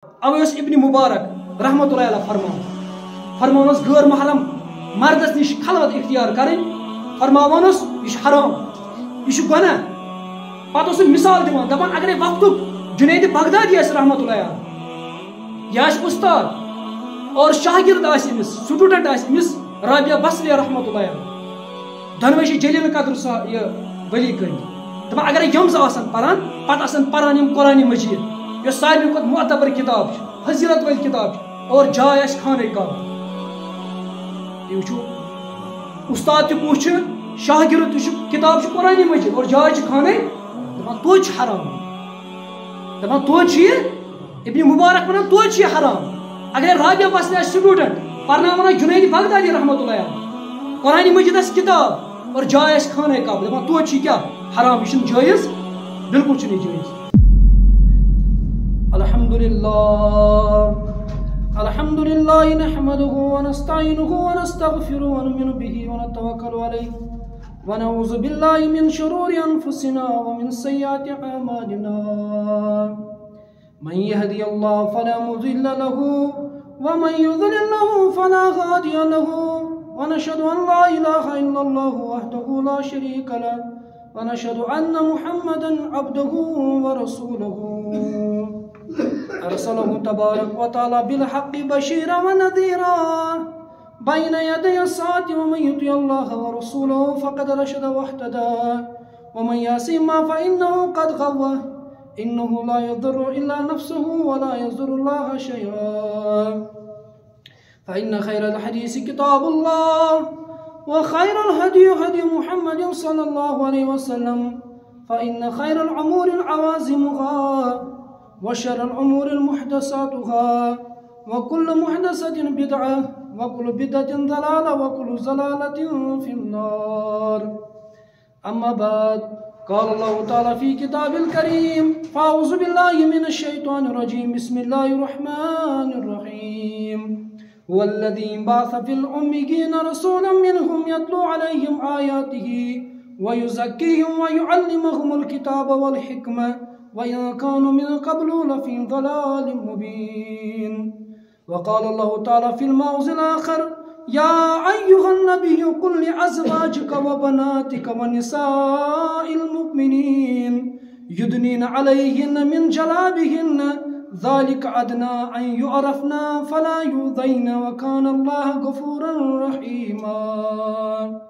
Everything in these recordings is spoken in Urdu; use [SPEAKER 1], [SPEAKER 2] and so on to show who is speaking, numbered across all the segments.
[SPEAKER 1] اویس ابن مبارک رحمۃ اللہ علیہ فرمانس غیر محرم مردس نش خلوت اختیار کریں فرماوانس یہ حرام یہ گناہ پتہ مثال دپان اگر وقت جنید بغدادی رحمۃ اللہ علیہ یہ استاد اور شاگرد سٹوڈنٹ امس رابعہ بصری رحمۃ اللہ علیہ دونوے جلیل قدر یہ ولی گئی دپان اگر یم زن پران پتہ پران قرآن مجید یہ ساروی کھت معتبر کتاب فضیلت ول کتاب اور جائے خانہ کعبہ یہ استاد تہ کس شاگرد تہ کتاب قرآن مجید اور جائے خانہ دپان توتہ حرام دپان توتہ یہ ابن مبارک ونان توتہ یہ حرام اگر رابعہ بصری سٹوڈنٹ پرناوان جنید بغدادی رحمۃ اللہ علیہ قرآن مجید کتاب اور جائے خانہ کعبہ دپان توتہ کیا حرام یہ جائز بالکل نہیں جائز الحمد لله نحمده ونستعينه ونستغفره ونؤمن به ونتوكل عليه ونعوذ بالله من شرور أنفسنا ومن سيئات أعمالنا من يهدي الله فلا مضل له ومن يضلل له فلا هادي له ونشهد أن لا إله إلا الله وحده لا شريك له ونشهد أن محمدا عبده ورسوله أرسله تبارك وتعالى بالحق بشيرا ونذيرا بين يدي الساعة ومن يطع الله ورسوله فقد رشد واهتدى ومن يعصهما فإنه قد غوى إنه لا يضر إلا نفسه ولا يضر الله شيئا فإن خير الحديث كتاب الله وخير الهدي هدي محمد صلى الله عليه وسلم فإن خير الأمور العوازمها وشر الأمور محدثاتها وكل محدثة بدعة وكل بدعة ضلالة وكل ضلالة في النار أما بعد قال الله تعالى في كتاب الكريم فأعوذ بالله من الشيطان الرجيم بسم الله الرحمن الرحيم هو الذي بعث في الأميين رسولا منهم يتلو عليهم آياته ويزكيهم ويعلمهم الكتاب والحكمة وإن كانوا من قبل لفي ضلال مبين وقال الله تعالى في الموضع الآخر يا أيها النبي قل لأزواجك وبناتك ونساء المؤمنين يدنين عليهن من جلابهن ذلك أدنى أن يعرفنا فلا يؤذين وكان الله غفورا رحيما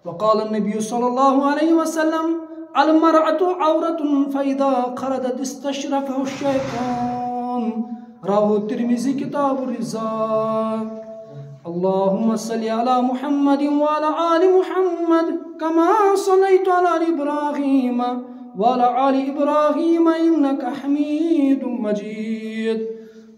[SPEAKER 1] وقال النبي صلى الله عليه وسلم المرأة عورة فإذا خرجت استشرفه الشيطان رواه الترمذي كتاب الرزاق اللهم صل على محمد وعلى آل محمد كما صليت على إبراهيم وعلى آل إبراهيم إنك حميد مجيد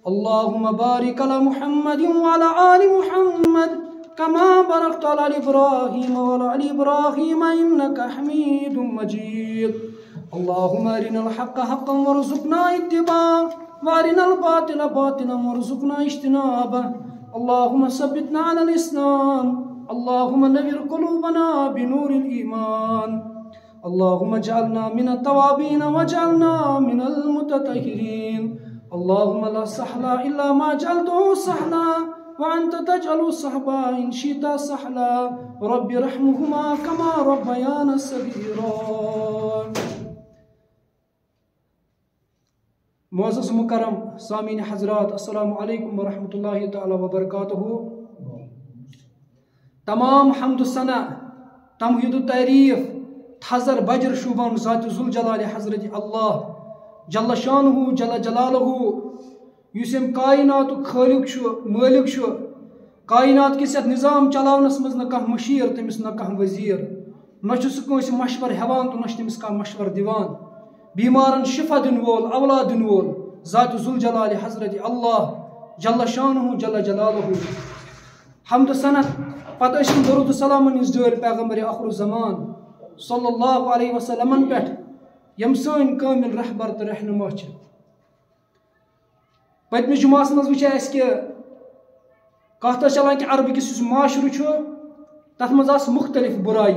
[SPEAKER 1] اللهم بارك على محمد وعلى آل محمد كما باركت على إبراهيم وعلى آل إبراهيم إنك حميد مجيد اللهم أرنا الحق حقا وارزقنا اتباعه وأرنا الباطل باطلا وارزقنا اجتنابه اللهم ثبتنا على الإسلام اللهم نور قلوبنا بنور الإيمان اللهم اجعلنا من التوابين واجعلنا من المتطهرين اللهم لا سهل إلا ما جعلته سهلا وأنت تجعل الصحبة إن شئت سهلا رب ارحمهما كما ربيانا صغيرا معزز مکرم سامعین حضرات السلام علیکم ورحمۃ اللہ تعالی وبرکاتہ تمام حمد و ثنا تمہید و تعریف تھزر بجر شوبان ذات ذوالجلال حضرت اللہ جل شانہ جل جلالہ یس ام کائنات خالق مالک کائنات کس یتھ نظام چلاونس مز نہ کانٛہہ مشیر تمس نہ کانٛہہ وزیر نہ چھ سہ کٲنٛسہِ مشور ہیوان تو نہ چھ تمس کانٛہہ مشور دِوان بیمارن شفا دن وول اولاد دن وول ذات ذوالجلال حضرت اللہ جل شانہ جل جلالہ حمد سنت پتہ ٲسۍ درود السلام ڈٲلۍ پیغمبر آخر الزمان صلی اللہ علیہ وسلم پٮ۪ٹھ یم سٲنۍ کامل رہبر تہٕ رہنما چھِ پٔتمہِ جُمعس منٛز وٕچھے اَسہِ کہِ کتھ ٲس چلان کہِ عربٕکِس یُس معاشرٕ چھُ تتھ منٛز آسہٕ مختلف بُرایی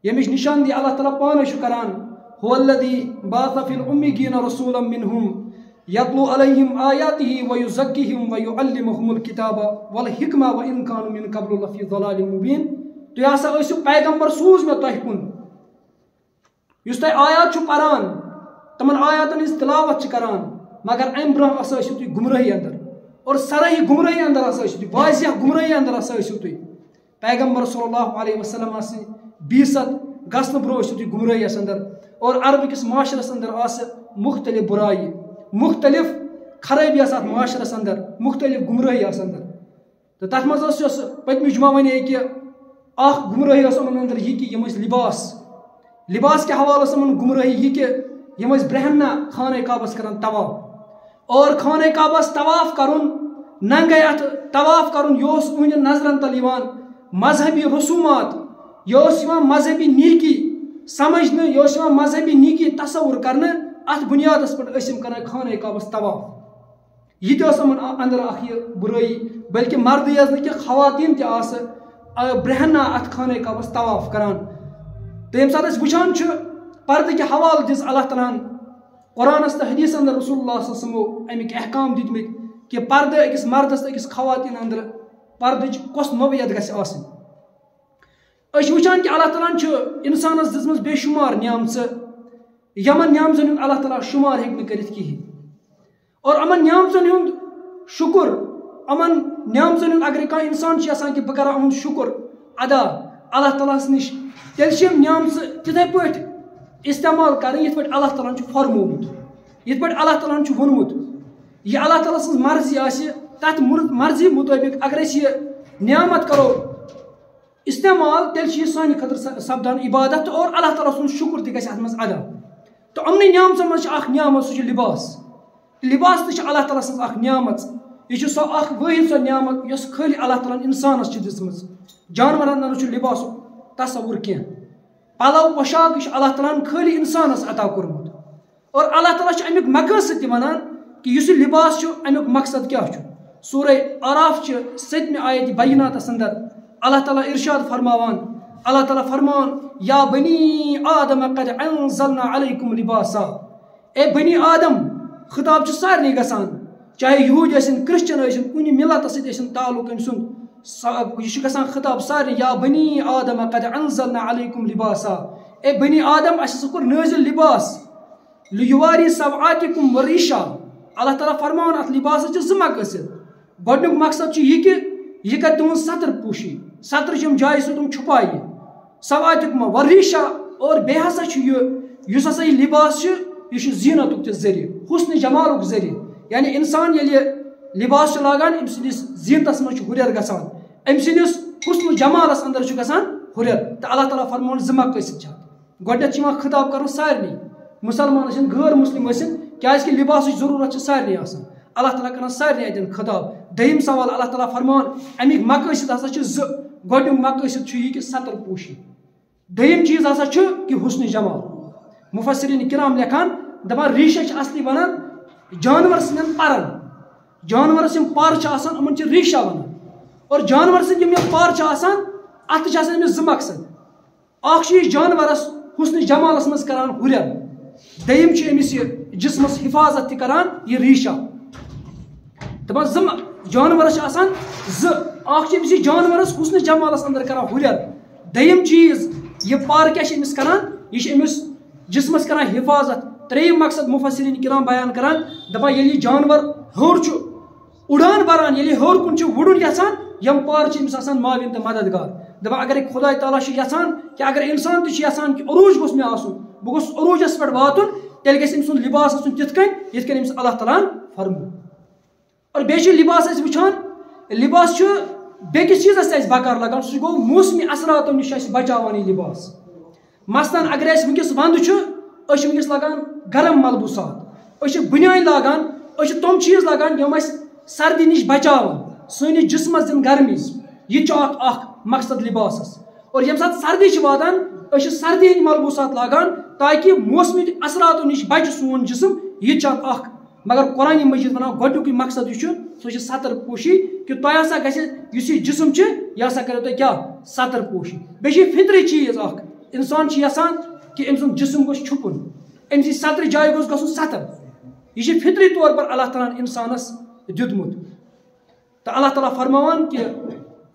[SPEAKER 1] ییٚمِچ نِشاندی اللہ تعالیٰ پانے چھُ کران هو الذي بعث في الأميين رسولا منهم یتلو علیہم آیاتہ ویزکیہم ویعلمہم الکتاب والحکمہ وان کانوا من قبل لفی ضلال مبین. تُہۍ ہسا ٲسِو پیغمبر سوٗز مےٚ تۄہہِ کُن یُس تۄہہِ آیات چھُ پران تمن آیاتن ہٕنٛز تلاوت چھِ کران مگر امہِ برونٛہہ ہسا ٲسِو تُہۍ گمرٲہی اندر اور سرٲہی گمرٲہی اندر ہسا ٲسِو تُہۍ واضح گمرٲہی اندر ہسا ٲسِو تُہۍ. پیغمبر صلی اللہ علیہ وسلم سٕنٛدۍ بیٖست گژھنہٕ برونٛہہ ٲسِو تُہۍ گمرٲہیس اندر اور عربہٕ کِس معاشرس اندر آسہٕ مختلف برایہِ مختلف خرٲبی آسہٕ اتھ معاشرس اندر مختلف گمرٲہی آسہٕ اندر. تہٕ تتھ منٛز ٲس یۄس پٔتمہِ جمعہ ونے کہِ اکھ گمرٲہی ٲس یِمن اندر یہِ کہِ یِم ٲسۍ لباس کے حوالہٕ ٲس یِمن گمرٲہی یہِ کہِ یِم ٲسۍ برہنہ خانہ کعبس کران طواف اور خانہ کعبس طواف کرُن ننگے اتھ طواف کرُن یہِ اوس أہنٛدِ نظرن تل یِوان مذہبی رسومات یہِ اوس یِوان مذہبی نیکی سمجھنہٕ یہِ اوس یِوان مذہبی نیکی تصور کرنہٕ اتھ بنیادس پٮ۪ٹھ ٲسۍ یِم کران خانہ کعبس طواف. یہِ تہِ ٲس یِمن اندر اکھ یہِ برٲیی بلکہ مردٕے یٲژ نہٕ کینٛہہ خواتیٖن تہِ آسہٕ برہنہ اتھ خانہ کعبس طواف کران. تہٕ ییٚمہِ ساتہٕ أسۍ وٕچھان چھِ پردٕ کہِ حوالہٕ دِژ اللہ تعالیٰ ہن قرآنس تہٕ حدیث اندر رسول اللہ صلی اللہ علیہ وسلمو امیِکۍ احکام دِتمٕتۍ کہ پردٕ أکِس مردس تہٕ أکِس خواتیٖن اندر پردٕچ کۄس نوعیت گژھِ آسٕنۍ. أسۍ چھِ وٕچھان کہ اللہ تعالیٰ ہن چھُ انسانس دِژمٕژ بے شُمار نعمژٕ یمن نعمژن ہُنٛد اللہ تعالیٰ شُمار ہیٚکہِ نہٕ کٔرِتھ کِہیٖنۍ اور یِمن نعمژن ہُنٛد شُکُر یِمن نعمژن ہُنٛد اگرے کانٛہہ انسان چھُ یژھان کہ بہٕ کرٕ یِہُنٛد شُکُر ادا اللہ تعالیٰ ہس نِش تیٚلہِ چھِ یِم نعمژٕ تِتھے پٲٹھۍ استعمال کرٕنۍ یِتھ پٲٹھۍ اللہ تعالیٰ ہن چھُ فرمومُت یِتھ پٲٹھۍ اللہ تعالیٰ ہن چھُ ووٚنمُت. یہِ اللہ تعالیٰ سٕنٛز مرضی آسہِ تتھ مرضی مطٲبق اگر أسۍ یہِ نعمت کرو استعمال تیٚلہِ چھِ یہِ سانہِ خٲطرٕ سپدان عبادت اور اللہ تعالیٰ سُنٛد شُکر تہِ گژھِ اتھ منٛز ادا. تہٕ یِمنٕے نعمژن منٛز چھِ اکھ نعمت سُہ چھُ لباس تہِ چھِ اللہ تعالیٰ سٕنٛز اکھ نعمت. یہِ چھِ سۄ اکھ وٲحد سۄ نعمت یۄس خٲلی اللہ تعالیٰ ہن انسانس چھِ دِژمٕژ. جانورن اندر چھُ لباسُک تصور کینٛہہ پلو پوشاک یہِ چھُ اللہ تعالیٰ ہن خٲلی انسانس عطا کوٚرمُت اور اللہ تعالیٰ چھُ امیُک مقصد تہِ ونان کہ یُس یہِ لباس چھُ امیُک مقصد کیاہ چھُ. سورہ آراف چہِ 7مہِ آیتِ بیناتس اندر اللہ تعالیٰ ارشاد فرماوان اللہ تعالیٰ فرمان یا بنی آدم قد انزلنا علیکم لباسا. اے بنی آدم خطاب چھُ سارنٕے گژھان چاہے یہوٗدۍ ٲسِن کرسچن ٲسِن کُنہِ مِلتس سۭتۍ ٲسِن تعلق أمۍ سُنٛد یہِ چھُ گژھان خطاب سارنٕے یا بنی آدم قد انزلنا علیکم لباسا. اے بنی آدم اسہِ ہسا کوٚر نٲزِل لباس لیواری سوآتکم وریشا. اللہ تعالیٰ فرماوان اتھ لباسس چھِ 2 مقصد. گۄڈنیُک مقصد چھُ یہِ کہ یہِ کرِ تُہنٛز ستر پوشی سترٕچ یِم جایہِ سُہ تِم چھُپایہِ سواتکم وریشا اور بیٚیہِ ہسا چھُ یہِ یُس ہسا یہِ لباس چھُ یہِ چھُ زیٖنتُک تہِ ذٔریعہٕ حُسنِ جمالُک ذٔریعہٕ یعنی انسان ییٚلہِ یہِ لباس چھُ لاگان أمۍ سٕنٛدِس زیٖنتس منٛز چھُ ہُرٮ۪ر گژھان أمۍ سٕنٛدِس حُسنہٕ جمالس اندر چھُ گژھان ہُرٮ۪ر. تہٕ اللہ تعالیٰ فرماوان 2 مقصد چھِ اتھ. گۄڈنٮ۪تھ چھُ یِوان خطاب کرُن سارنٕے مسلمان ٲسِن غٲر مسلم ٲسِن کیازِ کہ لباسٕچ ضروٗرت چھِ سارنٕے آسان اللہ تعالیٰ کران سارنٕے اتٮ۪ن خطاب. دوٚیِم سوال اللہ تعالیٰ فرماوان امیِکۍ مقصد ہسا چھِ 2. گۄڈنیُک مقصد چھُ یہِ کہ ستر پوشی. دوٚیِم چیٖز ہسا چھُ کہ حُسنِ جمال. مفسرین کرام لیکھان دپان ریٖشا چھِ اصلی ونان جانور سٕنٛدٮ۪ن پرن جانورس یِم پر چھِ آسان یِمن چھِ ریٖشا ونان اور جانور سٕنٛدۍ یِم پر چھِ آسان اتھ تہِ چھِ آسان أمِس 2 مقصد. اکھ چھُ یہِ جانورس حُسنِ جمالس منٛز کران ہُرٮ۪ر دوٚیِم چھُ أمِس یہِ جسمس حفاظت تہِ کران یہِ ریٖشا. دپان 2 جانورس چھِ آسان 2 اکھ چھُ أمِس یہِ جانورس حُسنِ جمالس اندر کران ہُرٮ۪ر دوٚیِم چیٖز یہِ پر کیاہ چھِ أمِس کران یہِ چھِ أمِس جسمس کران حفاظت. ترٛیٚیِم مقصد مفسرین کرام بیان کران دپان ییٚلہِ یہِ جانور ہیوٚر چھُ اُڑان بران ییٚلہِ ہیوٚر کُن چھُ وُڑُن یژھان یِم پر چھِ أمِس آسان معاوِن تہٕ مددگار. دپان اگرے خۄداے تعالیٰ چھُ یژھان کہ اگر انسان تہِ چھُ یژھان کہ عروٗج گوٚژھ مےٚ آسُن بہٕ گوٚژھُس عروٗجس پٮ۪ٹھ واتُن تیٚلہِ گژھِ أمۍ سُنٛد لباس آسُن تِتھ کٔنۍ یِتھ کٔنۍ أمِس اللہ تعالیٰ ہن فرموو. اور بیٚیہِ چھُ لباس أسۍ وٕچھان لباس چھُ بیٚکِس چیٖزس تہِ اَسہِ بکار لگان سُہ گوٚو موسمی اثراتو نِش اَسہِ بچاوان یہِ لباس. مثلاً اگر اَسہِ وٕنکیٚس ونٛدٕ چھُ أسۍ چھِ وٕنکیٚس لاگان گرم ملبوٗسات أسۍ چھِ بنیان لاگان أسۍ چھِ تِم چیٖز لاگان یِم اَسہِ سردی نِش بچاوان سٲنِس جسمس دِن گرمی. یہِ چھُ اکھ مقصد لباسس. اور ییٚمہِ ساتہٕ سردی چھِ واتان أسۍ چھِ سردی ہٕنٛدۍ ملبوٗسات لاگان تاکہِ موسمی اثراتو نِش بچہِ سون جسم. یہِ تہِ چھُ اکھ مگر قرآنِ مجیٖد ونان گۄڈنیُکُے مقصد یہِ چھُ سُہ چھِ ستر پوشی کہ تۄہہِ ہسا گژھِ یُس یہِ جسم چھُ یہِ ہسا کریو تۄہہِ کیاہ ستر پوشی. بیٚیہِ چھِ یہِ فطری چیٖز اکھ انسان چھُ یژھان کہ أمۍ سُنٛد جسم گوٚژھ چھُپُن أمۍ سٕنٛدِ سترِ جایہِ گوٚژھ گژھُن ستر یہ فطری طور پر اللہ تعالیٰ انسانس دیتمت تو اللہ تعالیٰ فرماوان کہ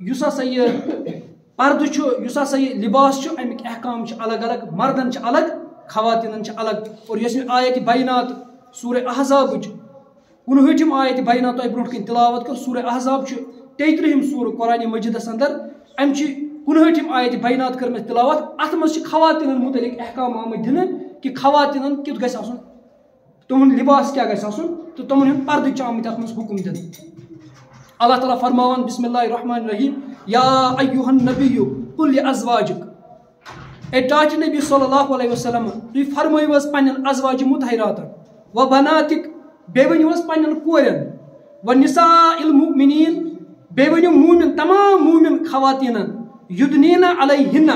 [SPEAKER 1] یس ہسا یہ پردہ یس ہسا یہ لباس امیک احکام الگ الگ مردن الگ خواتین الگ اور یس آیت بینات سورہ احزاب 19 آیت بینات تہ برونٹ کن تلاوت کر سورہ احزاب 33 سورہ قرآن مجیدس اندر ام 19 آیت بینات کرم تلاوت ات مز خواتین متعلق احکام آمت دن کہ خواتین کت گھس آسن تمہن لباس کیا گھس آسن تو تمہن ہند پردہ آمت ات مز حکم دن اللہ تعالیٰ فرماوان بسم اللہ الرحمن الرحیم یا ایوہ النبی قل لازواجک اے ٹاچ نبی صلی اللہ علیہ وسلم تھی فرمائیوز پنن ازواج مطہرات و بناتک بے ونیوز پنن کورن و نساء المؤمنین بے ونیو مومن تمام مومن خواتین یدنین علیہن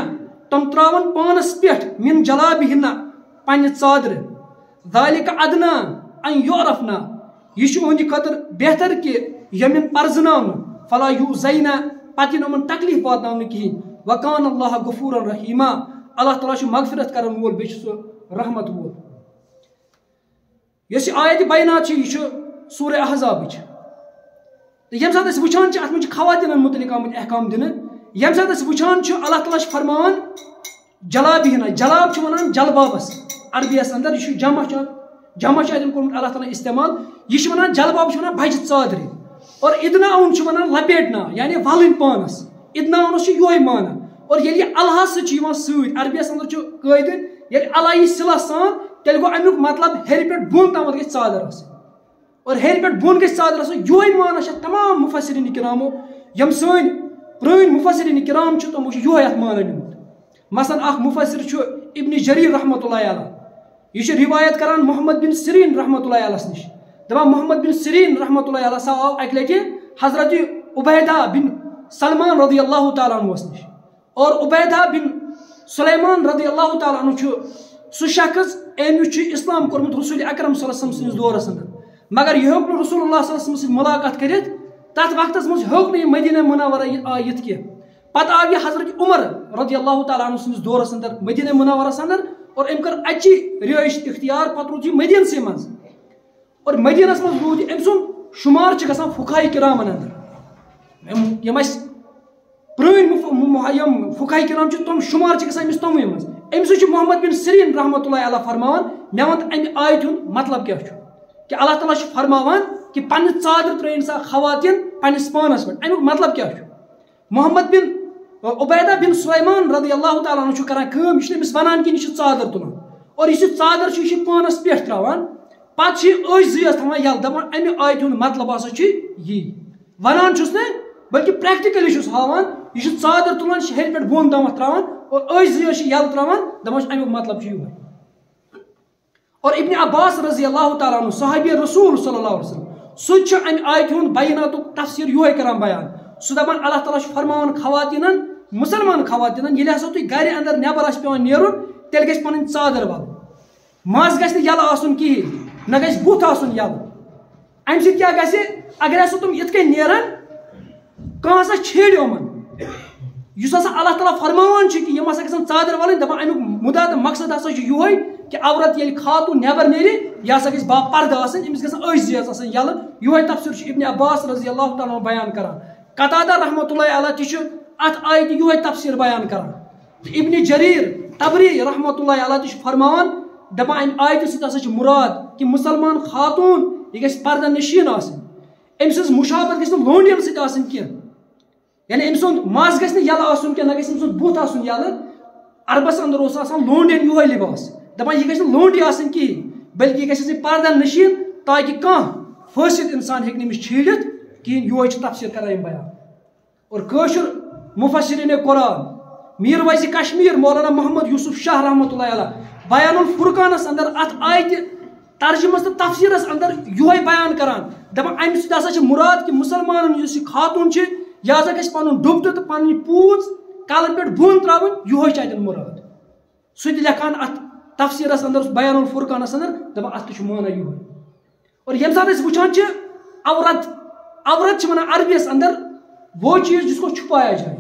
[SPEAKER 1] تم تراون پانس پیٹھ من جلابہن پنہ ژادر ذالک ادنا ان یعرفنا یہ اہند خاطر بہتر کہ یمن پرزناون فلا یؤذین پتہ یمن تکلیف واتناون کہین وکان اللہ غفورا رحیما اللہ تعالیٰ مغفرت کرن وول بیچ سو رحمت وول یس آیت بینات یہ سورہ احزاب یم سات وچان ات من خواتین متعلق آمت احکام دن یم سات وچان اللہ تعالیٰ فرمان جلابی ہنا جلاب ونان جلبابس عربیس اندر یہ جمع جمع کورمت اللہ تعالیٰ استعمال یہ ونان جلباب ونان بجہ ژادر اور ادناؤن ونان لپیٹنا یعنی ولن پانس ادناؤنس یہ مانا اور یل اللہ ست عربیس اندر قاعدہ یل اللہ یہ صلح سان تیل گو امیک مطلب ہر پہ بون تام گھس ژادر اور ہر پہ بون گھس ژادر یہ مانا تمام مفسرین کرامو یم سن پرٲنۍ مفسرین کرام تمو یہ ات مانا نمت مثلا اخ مفسر ابن جریر رحمۃ اللہ علیہ یہ روایت کران محمد بن سیرین رحمۃ اللہ علیہ نش دپان محمد بن سیرین رحمۃ اللہ علیہ سا آو اکہ لٹہ حضرت عبیدہ بن سلمان رضی اللہ تعالیٰ عنہ نش اور عبیدہ بن سلیمان رضی اللہ تعالیٰ عنہ سہ شخص امس اسلام کورمت رسول اکرم صلی اللہ علیہ وسلم سندس دورس اندر مگر یہ ہیوک نہ رسول اللہ صلی اللہ علیہ وسلم سۭتۍ ملاقات کرت تت وقتس مز ہیوک نہ مدینہ منورہ آیت کی پتہ آو یہ حضرت عمر رضی اللہ تعالیٰ عنہ سندس دورس اندر مدینہ منورس اندر اور ام کر اچھی رہائش اختیار پتہ روٗد یہ مدینسٕے منٛز اور مدینس منٛز روٗد أمۍ سُنٛد شُمار چھُ گژھان فُقہاء کرامن اندر یم اَسہِ پرٲنۍ فُقہاء کرام چھِ تِم شُمار چھِ گژھان أمِس تِموٕے منٛز أمۍ سۭتۍ چھُ محمد بن سیرین رحمۃ اللہ علیہ فرماوان مےٚ وَن امہِ آیتہِ ہُنٛد مطلب کیٛاہ چھُ کہ اللہ تعالیٰ چھُ فرماوان کہ پننہِ ژادر ترٛٲیِن سا خواتین پننِس پانس پٮ۪ٹھ امیُک مطلب کیٛاہ چھُ محمد بن عبیدہ بن سلیمان رضی اللہ تعالیٰ عنہ چھُ کران کٲم یہِ چھُنہٕ أمِس وَنان کہِ یہِ چھُ ژادر تُلان اور یُس یہِ ژادر چھُ یہِ چھُ پانس پٮ۪ٹھ ترٛاوان پتہٕ چھُ یہِ أچھ زٕ یٲژ تھاوان یَلہٕ دپان امہِ آیتہِ ہُنٛد مطلب ہسا چھُ یی ونان چھُس نہٕ بلکہ پریکٹیکلی چھُس ہاوان یہِ چھُ ژادر تُلان یہِ چھُ ہیٚرِ پٮ۪ٹھ بۄن تامتھ ترٛاوان اور أچھ زٕ یٲژ چھِ یَلہٕ ترٛاوان دپان چھُ امیُک مطلب چھُ یِہوے اور ابن عباس رضی اللہ تعالیٰ عنہ صحابی رسول صلی اللہ علیہ وسلم سُہ چھُ امہِ آیتہِ ہُنٛد بیناتُک تفسیٖر یِہوے کران بیان سُہ دپان اللہ تعالیٰ چھُ فرماوان خواتیٖنن مسلمان خواتیٖنن ییٚلہِ ہسا تُہۍ گرِ اندر نٮ۪بر آسہِ پیوان نیرُن تیٚلہِ گژھِ پنٕنۍ ژادر ولٕنۍ مَس گژھِ نہٕ یَلہٕ آسُن کِہیٖنۍ نہ گژھِ بُتھ آسُن یَلہٕ امہِ سۭتۍ کیٛاہ گژھِ اگر ہسا تِم یِتھ کٔنۍ نیرن کانٛہہ ہسا چھیڑِ یِمن یُس ہسا اللہ تعالیٰ فرماوان چھُ کہ یِم ہسا گژھن ژادر ولٕنۍ دپان امیُک مُدا تہٕ مقصد ہسا چھُ یِہوے کہ عورت ییٚلہِ خاتوٗن نٮ۪بر نیرِ یہِ ہسا گژھِ باپردٕ آسٕنۍ أمِس گژھن أچھ زٕ یٲژ آسٕنۍ یَلہٕ یِہوے تفسیٖر چھُ ابن عباس رضی اللہ تعالیٰ عنہ بیان کران قتادہ رحمۃ اللہ علیہ تہِ چھُ اتھ آیتہِ یِہوے تفسیٖر بیان کران تہٕ ابن جریر طبری رحمۃ اللہ علیہ تہِ چھُ فرماوان دپان امہِ آیتہِ سۭتۍ ہسا چھُ مُراد کہ مُسلمان خاتوٗن یہِ گژھِ پردٕ نشیٖن آسٕنۍ أمۍ سٕنٛز مُشابت گژھِ نہٕ لونڈین سۭتۍ آسٕنۍ کینٛہہ یعنی أمۍ سُنٛد مَس گژھِ نہٕ یَلہٕ آسُن کینٛہہ نہ گژھِ أمۍ سُنٛد بُتھ آسُن یَلہٕ عربس اندر اوس آسان لونڈین یِہوے لباس دپان یہِ گژھِ نہٕ لونڈی آسٕنۍ کِہیٖنۍ بلکہ یہِ گژھِ آسٕنۍ پردن نشیٖن تاکہ کانٛہہ فٲسِد انسان ہیٚکہِ نہٕ أمِس چھیڑِتھ کِہیٖنۍ یِہوے چھُ تفسیٖر کران یِم بیان اور کٲشُر مفسرین قرآن میٖر ویزِ کشمیٖر مولانا محمد یوسف شاہ رحمۃ اللہ علیہ بیان الفرقانس اندر اتھ آیتہِ ترجمس تہٕ تفسیٖرس اندر یِہوے بیان کران دپان امہِ سۭتۍ ہسا چھُ مُراد کہ مُسلمانن یُس یہِ خاتوٗن چھِ یہِ ہسا گژھِ پنُن ڈُپٹہٕ تہٕ پنٕنۍ پوٗژ کلہٕ پٮ۪ٹھ بۄن ترٛاوٕنۍ یِہوے چھُ اتٮ۪ن مُراد سُہ تہِ لیکھان اتھ تفسیٖرس اندر بیان الفرقانس اندر دپان اتھ تہِ چھُ مانا یِہوے اور ییٚمہِ ساتہٕ أسۍ وٕچھان چھِ عورت چھِ ونان عربیس اندر وہ چیز جس کو چھپایا جائے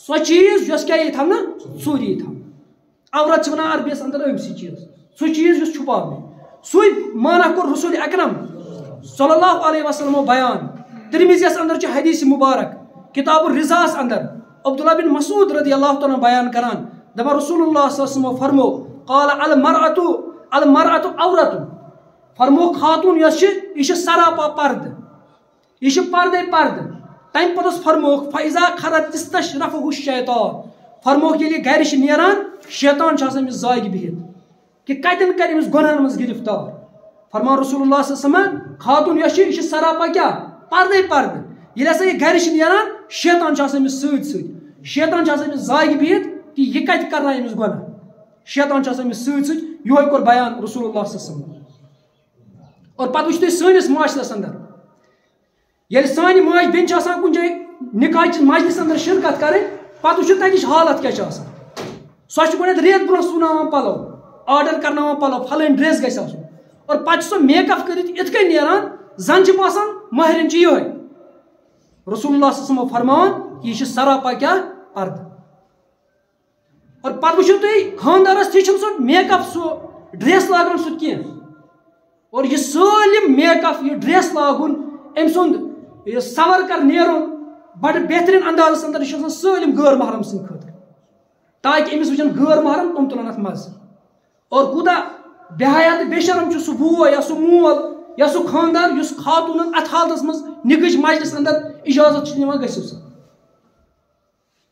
[SPEAKER 1] سو چیز یۄس کیٛاہ یی تھاونہٕ ژوٗرِ یی تھاونہٕ عورت چھِ ونان عربیس اندر أمسٕے چیٖز سُہ چیٖز یُس چھُپاونہٕ سوئی مانا کور رسول اکرم صلی اللہ علیہ وسلم بیان ترمذیس اندر چھ حدیث مبارک کتاب الرزاس اندر عبداللہ بن مسعود رضی اللہ تعالیٰ بیان کران دپان رسول اللہ صلی اللہ علیہ وسلم فرمو قال المرأة عورت فرمو خاتون یس یہ سراپا پرد یہ پرد تم پتہ فرمو فاذا خرج استشرفه الشیطان فرمو ییٚلہِ گرِ چھِ نیران شیطان چھُ آسان أمِس زاگہِ بِہِتھ کہ کتٮ۪ن کر أمِس گۄنہن منٛز گرفتار فرمان رسول اللہ صلی اللہ علیہ وسلم خاتون یس یہ سراپا کیا پردے ییٚلہِ ہسا یہ گرِ چھِ نیران شیطان چھُ آسان أمِس سۭتۍ شیطان چھُ آسان أمِس زاگہِ بِہِتھ کہ یہ کتہِ کرنایہِ أمِس گۄناہ شیطان چھُ آسان أمِس سۭتۍ یہوے کوٚر بیان رسول اللہ صلی اللہ علیہ وسلم اور پتہٕ وٕچھو تُہۍ سٲنِس معاشرس اندر ییٚلہِ سانہِ ماجہِ بیٚنہِ چھِ آسان کُنہِ جایہِ نکاح مجلس اندر شرکت کرٕنۍ پتہٕ وٕچھو تتِچ حالت کیٛاہ چھِ آسان سۄ چھِ گۄڈنٮ۪تھ رٮ۪تھ برونٛہہ سُوناوان پلو آرڈر کرناوان پلو پھلٲنۍ ڈرٛٮ۪س گژھِ آسُن اور پتہٕ چھِ سۄ میک اپ کٔرِتھ یِتھ کٔنۍ نیران زن چھِ باسان مہرٮ۪ن چھِ یِہوٚے رسول اللہ صلی اللہ علیہ وسلم فرماوان کہ یہ سراپا کیا پرد اور پتہٕ وٕچھو تُہۍ خاندارس تہِ چھُنہٕ سُہ میک اپ سُہ ڈرٛٮ۪س لاگان سُہ کینٛہہ اور یہ سٲلِم میک اپ یہ ڈرٛٮ۪س لاگُن أمۍ سُنٛد یہ سور کر نیرُن بڑٕ بہتریٖن اندازس اندر یہ چھُ آسان سٲلِم غٲر محرم سٕنٛدِ خٲطرٕ تاکہ أمِس وٕچھن غٲر محرم تِم تُلن اتھ مزٕ اور کوٗتاہ بے حیا تہٕ بے شرم چھُ سُہ بوے یا سُہ مول یا سُہ خاندار یُس خاتوٗنن اتھ حالتس منٛز نِکٕچ مجلس اندر اجازت چھُ دِوان گٔژھِو سا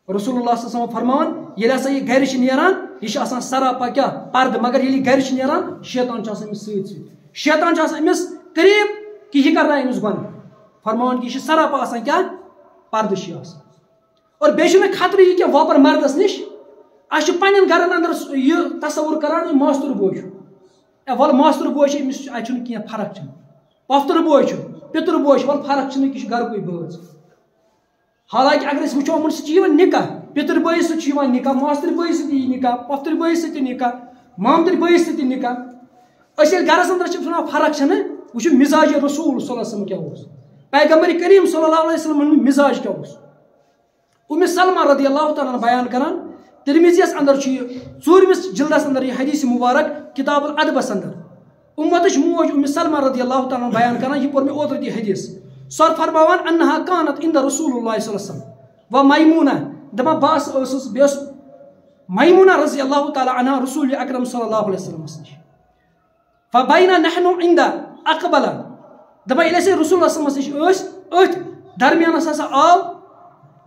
[SPEAKER 1] رسول اللہ صلی اللہ علیہ وسلم فرمان ییٚلہِ ہسا یہِ گرِ چھِ نیران یہِ چھِ آسان سراپا کیٛاہ پردٕ مگر ییٚلہِ یہِ گرِ چھِ نیران شیطان چھُ آسان أمِس سۭتۍ شیطان چھُ آسان أمِس قریٖب کہ یہِ کرنایہِ أمِس گۄناہ فرماوان کہ یہِ چھِ سراپا آسان کیٛاہ پردٕ چھُ یہِ آسان اور بیٚیہِ چھُنہٕ خطرٕ یہِ کینٛہہ وۄپر مردس نِش أسۍ چھِ پننٮ۪ن گرن اندر یہِ تصور کران یہِ ماستُر بوے چھُ وَلہٕ ماستُر بوے چھُ أمِس اَتہِ چھُنہٕ کینٛہہ فرق چھنہٕ پۄفتُر بوے چھُ پِتُر بوے چھُ وَلہٕ فرق چھنہٕ یہِ چھُ گرکُے بٲژ حالانکہ اگر أسۍ وٕچھو یِمن سۭتۍ چھُ یِوان نکاح پِتٕر بٲیِس سۭتۍ چھُ یِوان نکاح ماستٕرۍ بٲیِس سۭتۍ یی نکاح پۄفتٕرۍ بٲیِس سۭتۍ تہِ نکاح مامتٕرۍ بٲیِس سۭتۍ تہِ نکاح أسۍ ییٚلہِ گرس اندر چھِ وَنان فرق چھنہٕ وٕچھو مزاج رسول صلی اللہ علیہ وسلم کیٛاہ اوس پیغمبر کریم صلی اللہ علیہ وسلم ہُنٛد مزاج کیٛاہ اوس ام سلمہ رضی اللہ تعالیٰ بیان کران ترمذیس اندر چھُ یہِ 4مِس جلدس اندر یہ حدیث مبارک کتاب الادبس اندر امتٕچ موج ام سلمہ رضی اللہ تعالیٰ بیان کران یہ پوٚر مےٚ اوترٕ تہِ حدیث سۄ فرماوان انہا کانت عند رسول اللہ صلی اللہ علیہ وسلم و میمونہ دپان بہٕ ٲسٕس بیٚیہِ ٲس میمونہ رضی اللہ تعالیٰ عنہا رسول اکرم صلی اللہ علیہ وسلمس نِش فبینا نحن عند اقبل دپان ییٚلہِ أسۍ رسول اللہ صلی اللہ علیہ وسلمس نِش ٲسۍ أتھۍ درمیانس ہسا آو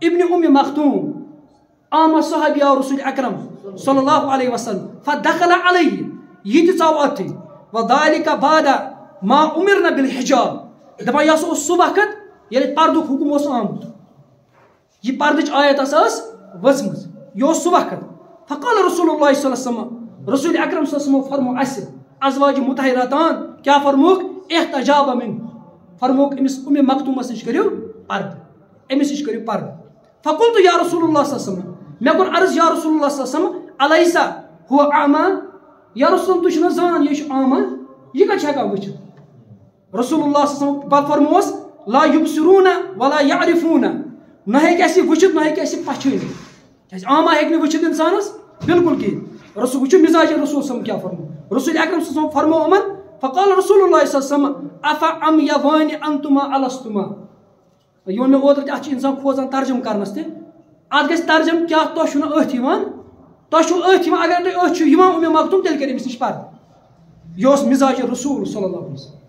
[SPEAKER 1] ابن ام مختوم آمد صحابی آو رسول اکرم صلی اللہ علیہ وسلم فدخل علیہ یہ تہِ ژاو اتھٕے وذالک بعد ما امرنا بالحجاب دپان یہِ ہسا اوس سُہ وقت ییٚلہِ پردُک حُکم اوس آمُت یہ پردٕچ آیت ہسا ٲس ؤژھمٕژ یہِ اوس سُہ وقت فقال رسول اللہ صلی اللہ علیہ وسلم رسول اکرم صلی اللہ علیہ وسلم فرمو اسہِ ازواج مطہراتان کیا فرموک احتجاب من فرموک أمِس ام مختومس نِش کٔرِو پردٕ أمِس نِش کٔرِو پردٕ فقلت یا رسول اللہ صلی اللہ علیہ وسلم مےٚ کوٚر عرض یا رسول اللہ صلی اللہ علیہ وسلم الیسا هو اعما یا رسول تُہۍ چھِو نہ زانان یہِ چھُ عاما یہِ کتہِ چھُ ہٮ۪کان وٕچھِتھ رسول اللہ صلی اللہ علیہ وسلم پتہٕ فرمووس لا یبصرون ولا یعرفون نہ ہیٚکہِ اَسہِ یہِ وٕچھِتھ نہ ہیٚکہِ اَسہِ یہِ پہچٲنِتھ کیٛازِ عاما ہیٚکہِ نہٕ وٕچھِتھ انسانس بالکل کِہیٖنۍ رسول وٕچھِو مزاج رسول صلی کیٛاہ فرمو رسول اکرم صلی اللہ علیہ وسلم فرمو یِمن فقال رسول اللہ صلی اللہ علیہ وسلم اف ام یوانِ انتما الستما یہ ووٚن مےٚ اوترٕ تہِ اتھ چھُ انسان کھوژان ترجم کرنس تہِ اتھ گژھِ ترجم کیٛاہ تۄہہِ چھُو نہٕ أتھۍ یِوان تۄہہِ چھُو أتھۍ یِوان اگر تۄہہِ أتھۍ چھُو یِوان ام مختوم تیٚلہِ کٔرِو أمِس نِش پردٕ یہِ اوس مزاج رسول صلی اللہ علیہ وسلم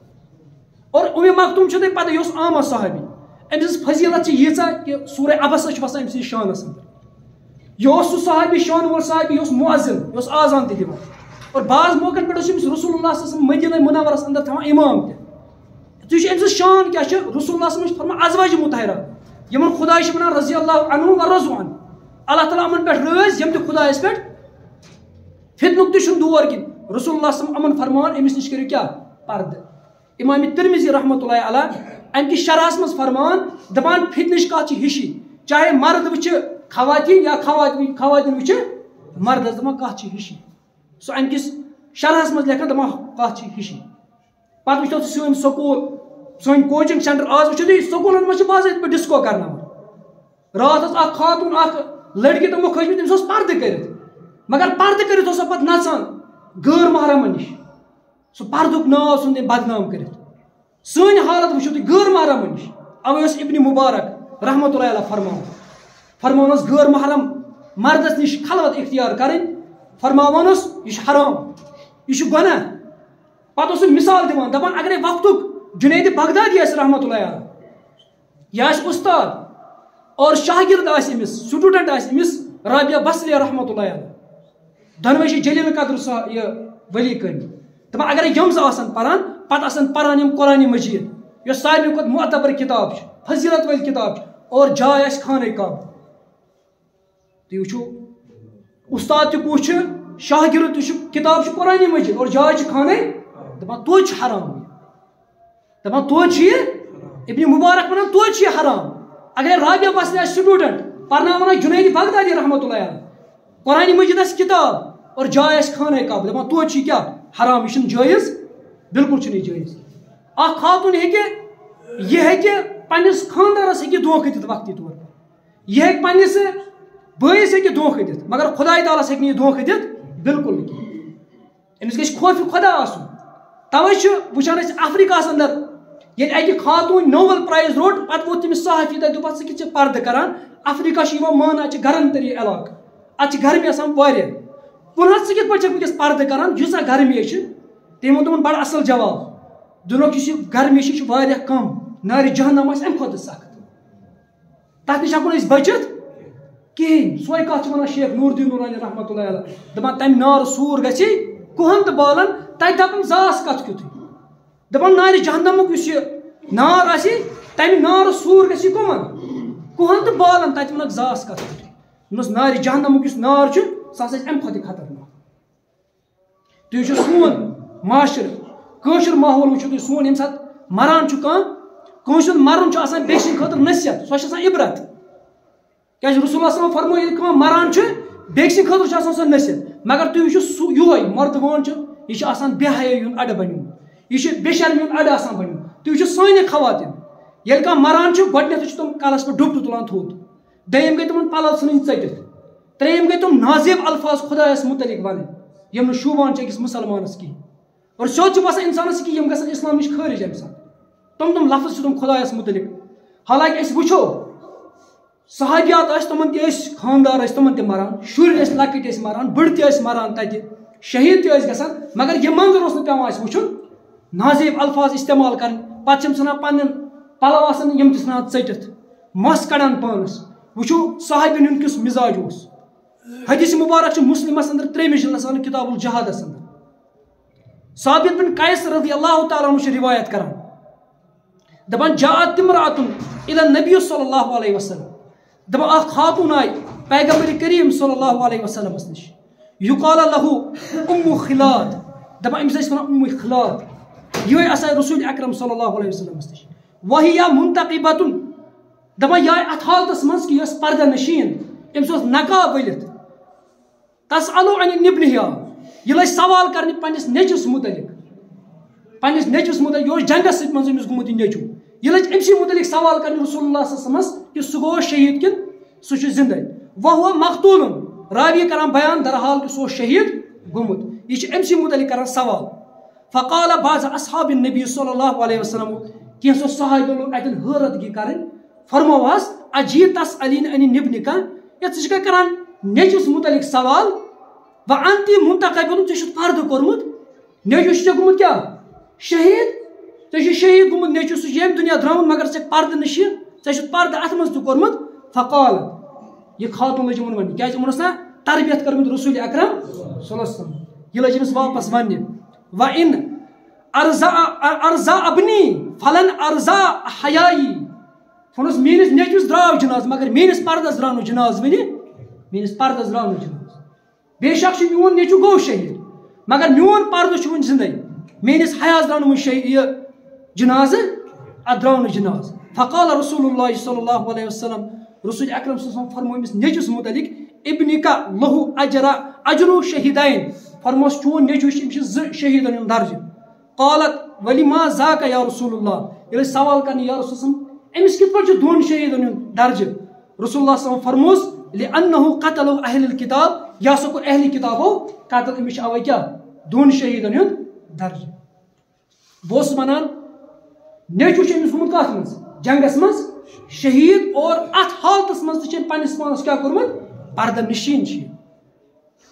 [SPEAKER 1] اور ام مختوم چھو تۄہہِ پتہ یہِ اوس عاما صحابی أمۍ سٕنٛز فضیلت چھِ ییٖژاہ کہ سورہ عبسہ چھُ وسان أمۍ سٕنٛدِس شانس اندر یہِ اوس سُہ صحابی شان وول صحابی یہِ اوس مُعزِن یہِ اوس آزان تہِ دِوان اور بعض موقعن پٮ۪ٹھ اوس أمِس رسول اللہ صلی اللہ علیہ وسلم مدینہ منورس اندر تھاوان امام تہِ تُہۍ وٕچھِو أمۍ سٕنٛز شان کیٛاہ چھِ رسول اللہ صلی اللہ علیہ وسلم چھُ فرمان ازواج مطہرات یِمن خۄداے چھِ ونان رضی اللہ عنہُم و رضوا عنہ اللہ تعالیٰ یِمن پٮ۪ٹھ رٲضۍ یِم تہِ خۄدایس پٮ۪ٹھ فتنُک تہِ چھُنہٕ دور کِہیٖنۍ رسول اللہ صلی اللہ علیہ وسلم یِمن فرمان أمِس نِش کٔرِو کیٛاہ پردٕ امام ترمذی رحمۃ اللہ علیہ امہِ کِس شرحس منٛز فرمان دپان فتنٕچ کتھ چھِ ہِشی چاہے مرد وٕچھِ خواتین یا خواتین وٕچھِ مردس دپان کتھ چھِ ہِشی سُہ امہِ کِس شرحس منٛز لیکھان دپان کتھ چھِ ہِشی پتہٕ وٕچھو تُہۍ سٲنۍ سکوٗل سٲنۍ کوچنگ سینٹر آز وٕچھو تُہۍ سکوٗلن منٛز چھِ باضٲبطہٕ پٲٹھۍ ڈسکو کرناوان راتھ ٲس اکھ خاتوٗن اکھ لڑکی تِمو کھٲجمٕژ تٔمِس اوس پردٕ کٔرِتھ مگر پردٕ کٔرِتھ اوس سۄ پتہٕ نژان غٲر محرمن نِش سو پردک ناو سن بدنام کرت سن حالت وچھو تھی غیر محرم نش اوے اس ابن مبارک رحمۃ اللہ علیہ فرمانس غیر محرم مردس نش خلوت اختیار کریں فرماوانس یہ حرام یہ گناہ پتہ اس مثال دیوان دپان اگر وقتک جنید بغدادی اس رحمۃ اللہ علیہ یا استاد اور شاگرد آس امس سٹوڈنٹ آس امس رابعہ بصریہ رحمۃ اللہ علیہ دونوے جلیل قدر یہ ولی کن دپان اگر یم آسن پران پتہ آسن پران یم قرآن مجید یس ساروی کھت معتبر کتاب فضیلت ول کتاب اور جائے آس خانہ کعبہ تھی وچھو استاد تہ کس شاگرد تہ کتاب قرآن مجید اور جائے خانہ دپان توتہِ حرام دپان توتہِ ابن مبارک ونان توتہِ حرام اگر رابعہ بصری آسہِ سٹوڈنٹ پرناوان جنید بغدادی رحمۃ اللہ علیہ قرآن مجید آسہِ کتاب اور جائے آسہِ خانہ کعبہ دپان توتہِ کیا حرام یہ چھُنہٕ جٲیز بالکل چھُنہٕ یہ جٲیز اکھ خاتون ہیٚکہِ پننس خاندارس ہیٚکہِ دھوکہ دِتھ وقتی طور پر یہ ہیٚکہِ پننس بٲیس ہیٚکہِ دھوکہ دِتھ مگر خداے تعالیٰ ہیٚکہِ نہٕ یہ دھوکہ دِتھ بالکل نہٕ کینٛہہ أمِس گژھِ خوفہِ خدا آسُن توے چھُ وٕچھان أسۍ افریقاہس اندر ییٚلہِ اکہِ خاتون نوبل پرائز روٚٹ پتہٕ ووت تٔمِس صحافی تتہِ دوٚپُکھ ژٕ کِتھ چھُکھ پردٕ کران افریقہ چھُ یِوان ماننہٕ اتہِ چھِ گرم تری علاقہٕ اتہِ چھِ گرمی آسان واریاہ ووٚنہس ژٕ کِتھ پٲٹھۍ چھکھ وٕنکیٚس پردٕ کران یٖژاہ گرمی چھِ تٔمۍ ووٚن تِمن بڑٕ اصل جواب دوٚپُکھ یُس یہِ گرمی چھِ یہِ چھِ واریاہ کم نارِ جہنم آسہِ امہِ کھۄتہٕ سخت تتھ نِش ہٮ۪کو نہٕ أسۍ بٔچِتھ کِہیٖنۍ سۄے کتھ چھِ ونان شیخ نور الدین نورانی رحمۃ اللہ علیہ دپان تمہِ نارٕ سوٗر گژھِ کُہن تہٕ بالن تتہِ دپان زاس کتھ کیُتھُے دپان نارِ جہنمُک یُس یہِ نار آسہِ تمہِ نارٕ سوٗر گژھِ کُمن کُہن تہٕ بالن تتہِ ونکھ زاس کتھ کیُتھُے دوٚپنس نارِ جہنمُک یُس نار چھُ سُہ ہسا چھِ امہِ کھۄتہٕ تہِ خطرناک تُہۍ وٕچھِو سون معاشرٕ کٲشُر ماحول وٕچھِو تُہۍ سون ییٚمہِ ساتہٕ مران چھُ کانٛہہ کٲنٛسہِ ہُنٛد مرُن چھُ آسان بیٚیہِ سٕنٛدِ خٲطرٕ نصیحت سۄ چھِ آسان عبرت کیازِ رسول اللہ صلی اللہ علیہ وسلم فرموو ییٚلہِ کانٛہہ مران چھُ بیٚیہِ سٕنٛدِ خٲطرٕ چھِ آسان سۄ نصیحت مگر تُہۍ وٕچھِو سُہ یِہوے مردوان چھُ یہ چھُ آسان بے حیٲیی ہُنٛد اڈٕ بنیومُت یہ چھُ بے شرمی ہُنٛد اڈٕ آسان بنیومُت تُہۍ وٕچھِو سانہِ خواتین ییٚلہِ کانٛہہ مران چھُ گۄڈٕنیتھٕے چھِ تِم کلس پٮ۪ٹھ ڈُپٹہٕ تُلان تھوٚد دوٚیِم گٔے تِمن پلو ژھٕنٕنۍ ژٔٹِتھ ترٛیٚیِم گٔے تِم نازیب الفاظ خۄدایس متعلق ونٕنۍ یِم نہٕ شوٗبان چھِ أکِس مُسلمانس کِہیٖنۍ اور سیوٚد چھُ باسان انسانس کہِ یِم گژھن اسلام نِش خٲرج امہِ ساتہٕ تِم لفظ چھِ تِم خۄدایس متعلق حالانکہِ أسۍ وٕچھو صحابیات ٲسۍ تِمن تہِ ٲسۍ خاندار ٲسۍ تِمن تہِ مران شُرۍ ٲسۍ لۄکٕٹۍ ٲسۍ مران بٔڑۍ تہِ ٲسۍ مران تتہِ شہیٖد تہِ ٲسۍ گژھان مگر یہِ منظر اوس نہٕ پیٚوان اَسہِ وٕچھُن نازیب الفاظ استعمال کرٕنۍ پتہٕ چھِ یِم ژھٕنان پنٕنٮ۪ن پلو آسان یِم تہِ ژھٕنان ژٔٹِتھ مس کڑان پانس وٕچھو صحابین ہُنٛد کیُس مزاج اوس حدیث مبارک چھُ مسلمس اندر 3 جلدس اندر کتاب الجہادس اندر ثابت بن قیس رضی اللہ تعالیٰ عنہ چھُ روایت کران دپان جاءت امرأة الى النبی صلی اللہ علیہ وسلم دپان اکھ خاتون آیہِ پیغمبر کریم صلی اللہ علیہ وسلمس نش یقال له ام خلاد دپان أمِس ٲسۍ ونان ام خلاد یِہوے آسان رسول اکرم صلی اللہ علیہ وسلمس نش وہی منتقبۃ دپان یہِ آیہِ اتھ حالتس منٛز کہِ یۄس پردٕ نشیٖن أمِس اوس نقاب ؤلِتھ تسألو عن ابنها یہِ لٔج سوال کرنہِ پننِس نیٚچوِس متعلق یہِ اوس جنگس سۭتۍ منٛز أمِس گوٚمُت یہِ نیٚچوٗ یہِ لٔج أمۍ سٕے متعلق سوال کرنہِ رسول اللہ صلی اللہ علیہ وسلمس کہِ سُہ گوٚو شہیٖد کِنہٕ سُہ چھُ زندے وہو مقتوٗلُن راوی کران بیان درحال کہِ سُہ اوس شہیٖد گوٚمُت یہِ چھُ أمۍ سٕے متعلق کران سوال فقال بعض اصحاب النبی صلی اللہ علیہ وسلم کینٛژھو صحابیو لوگ اتٮ۪ن حٲرتگی کرٕنۍ فرموہس اجیٖت تسألین عن ابنک ہے ژٕ چھُکھا کران نیٚچوِس متعلق سوال وانت منتقبۃ ژےٚ چھُتھ پردٕ کوٚرمُت نیٚچوٗ چھُ ژےٚ گوٚمُت کیٛاہ شہیٖد ژےٚ چھُ شہیٖد گوٚمُت نیٚچوٗ سُہ چھُ ییٚمہِ دُنیا درٛامُت مگر ژےٚ پردٕ نشیٖن ژےٚ چھُتھ پردٕ اتھ منٛز تہِ کوٚرمُت فقال یہِ خاتون لٔج یِمن وننہِ کیٛازِ یِمن ٲس نا تربیت کٔرمٕژ رسول اکرم صلی اللہ علیہ وسلم یہِ لٔج أمِس واپس وننہِ وان ارزا ابنی فلن ارزا حیایی ووٚنُس میٲنِس نیٚچوِس درٛاو جناز مگر میٲنِس پردس درٛاو نہٕ جناز وٕنہِ میٲنِس پردس درٛاو نہٕ جناز بے شک چھُ میون نیٚچوٗ گوٚو شہیٖد مگر میون پردٕ چھُ وُنہِ زندے میٲنِس حیاس درٛاو نہٕ وُنہِ یہِ جنازٕ اتھ درٛاو نہٕ جناز فقال رسول اللہ صلی اللہ علیہ وسلم رسول اکرم صلی اللہ علیہ وسلم فرموو أمِس نیٚچوِس متعلق ابنک لہو اجرو شہیدین فرموس چون نیٚچوٗ چھُ أمِس چھِ 2 شہیٖدن ہُنٛد درجہٕ قالت ولما ذاک یا رسول اللہ ییٚلہِ أسۍ سوال کرنہِ یا رسول صلی أمِس کِتھ پٲٹھۍ چھُ 2 شہیٖدن ہُنٛد درجہٕ رسول اللہ صلی اللہ علیہ وسلم فرموس لأنه قتلوا اہل الکتاب یا سُہ کوٚر اہلِ کتابو قتل أمِس چھُ اوے کیٛاہ 2 شہیٖدن ہُنٛد درجہٕ بہت ونان نیچو أمس گوٚمُت کتھ منٛز جنگس منٛز شہید اور ات حالتس منٛز تہِ پننس پانس کیٛاہ کوٚرمُت پردٕ نشین چھ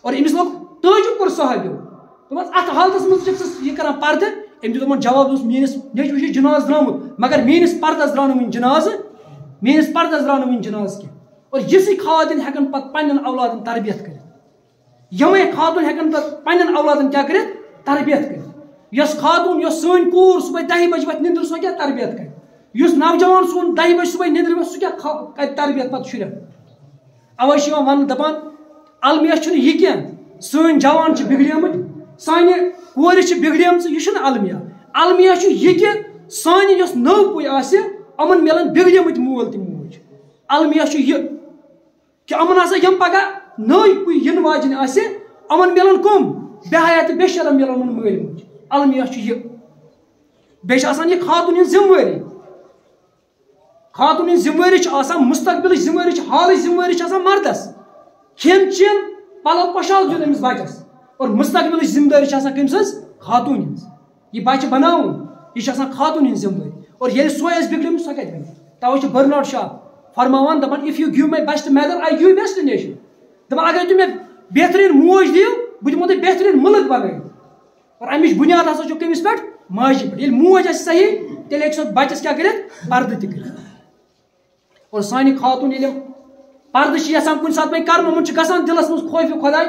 [SPEAKER 1] اور أمس لوگ تعجب کوٚر صحابیو دوٚپمس ات حالتس منٛز چھکھ یہ کران پردٕ أمۍ دیُت یِمن جواب دوٚپُس میٲنِس نیچوِس چھُ جناز درٛامُت مگر میٲنِس پردس درٛاو نہٕ وُنہِ جنازٕ میٲنِس پردس درٛاو نہٕ وُنہِ جنازٕ کینٛہہ اور یِژھٕے خاتون ہٮ۪کن پتہٕ پننٮ۪ن اولادن تربیت کٔرِتھ یِمے خاتون ہٮ۪کن پتہٕ پننٮ۪ن اولادن کیٛاہ کٔرِتھ تربیت کٔرِتھ یۄس خاتون یۄس سٲنۍ کوٗر صبحٲے 10 بجہِ وۄتھِ نِندرِ سۄ کیٛاہ تربیت کرِ یُس نوجوان سون 10 بجہِ صبحٲے نِندرِ وۄتھِ سُہ کیٛاہ کرِ تربیت پتہٕ شُرٮ۪ن اوے چھِ یِوان وننہٕ دپان المیہ چھُنہٕ یہِ کینٛہہ سٲنۍ جوان چھِ بگڑیمٕتۍ سانہِ کورِ چھِ بگڑیمژٕ یہِ چھُنہٕ المیہ المیہ چھُ یہِ کہِ سانہِ یۄس نٔو پُے آسہِ یِمن میلن بگڑیمٕتۍ مول تہٕ موج المیہ چھُ یہِ کہ یِمن ہسا یِم پگاہ نٔے پُے یِنہٕ واجٮ۪ن آسہِ یِمن میلن کٕم بے حیا تہٕ بے شرم میلن یِمن مٲلۍ موج المیہ چھُ یہِ بیٚیہِ چھِ آسان یہِ خاتون ہٕنٛز ذمہٕ خاتون ہٕنٛز ذمہٕ چھِ آسان مستقبلٕچ ذمہٕ چھِ حالٕچ ذمہٕ چھِ آسان مردس کھٮ۪ن چٮ۪ن پلو پۄشاک دیُن أمِس بچس اور مستقبلٕچ ذمہٕ چھِ آسان کٔمۍ سٕنٛز خاتون ہٕنٛز یہِ بچہِ بناوُن یہِ چھِ آسان خاتون ہٕنٛز ذمہٕ اور ییٚلہِ سۄے آسہِ بگڑیمٕژ سۄ کتہِ بنہِ توے چھُ برنارڈ شاہ فرماوان دپان if you give my best mother I give destination دپان اگر تُہۍ مےٚ بہتریٖن موج دِیِو بہٕ دِمو تۄہہِ بہتریٖن مُلک بنٲیِتھ اور امِچ بُنیاد ہسا چھُ کٔمِس پٮ۪ٹھ ماجہِ پٮ۪ٹھ ییٚلہِ موج آسہِ صحیح تیٚلہِ ہیٚکہِ سۄ بچس کیٛاہ کٔرِتھ پردٕ تہِ کٔرِتھ اور سانہِ خاتون ییٚلہِ یِم پردٕ چھِ یژھان کُنہِ ساتہٕ وۄنۍ کرُن یِمن چھُ گژھان دِلس منٛز خوفہِ خۄداے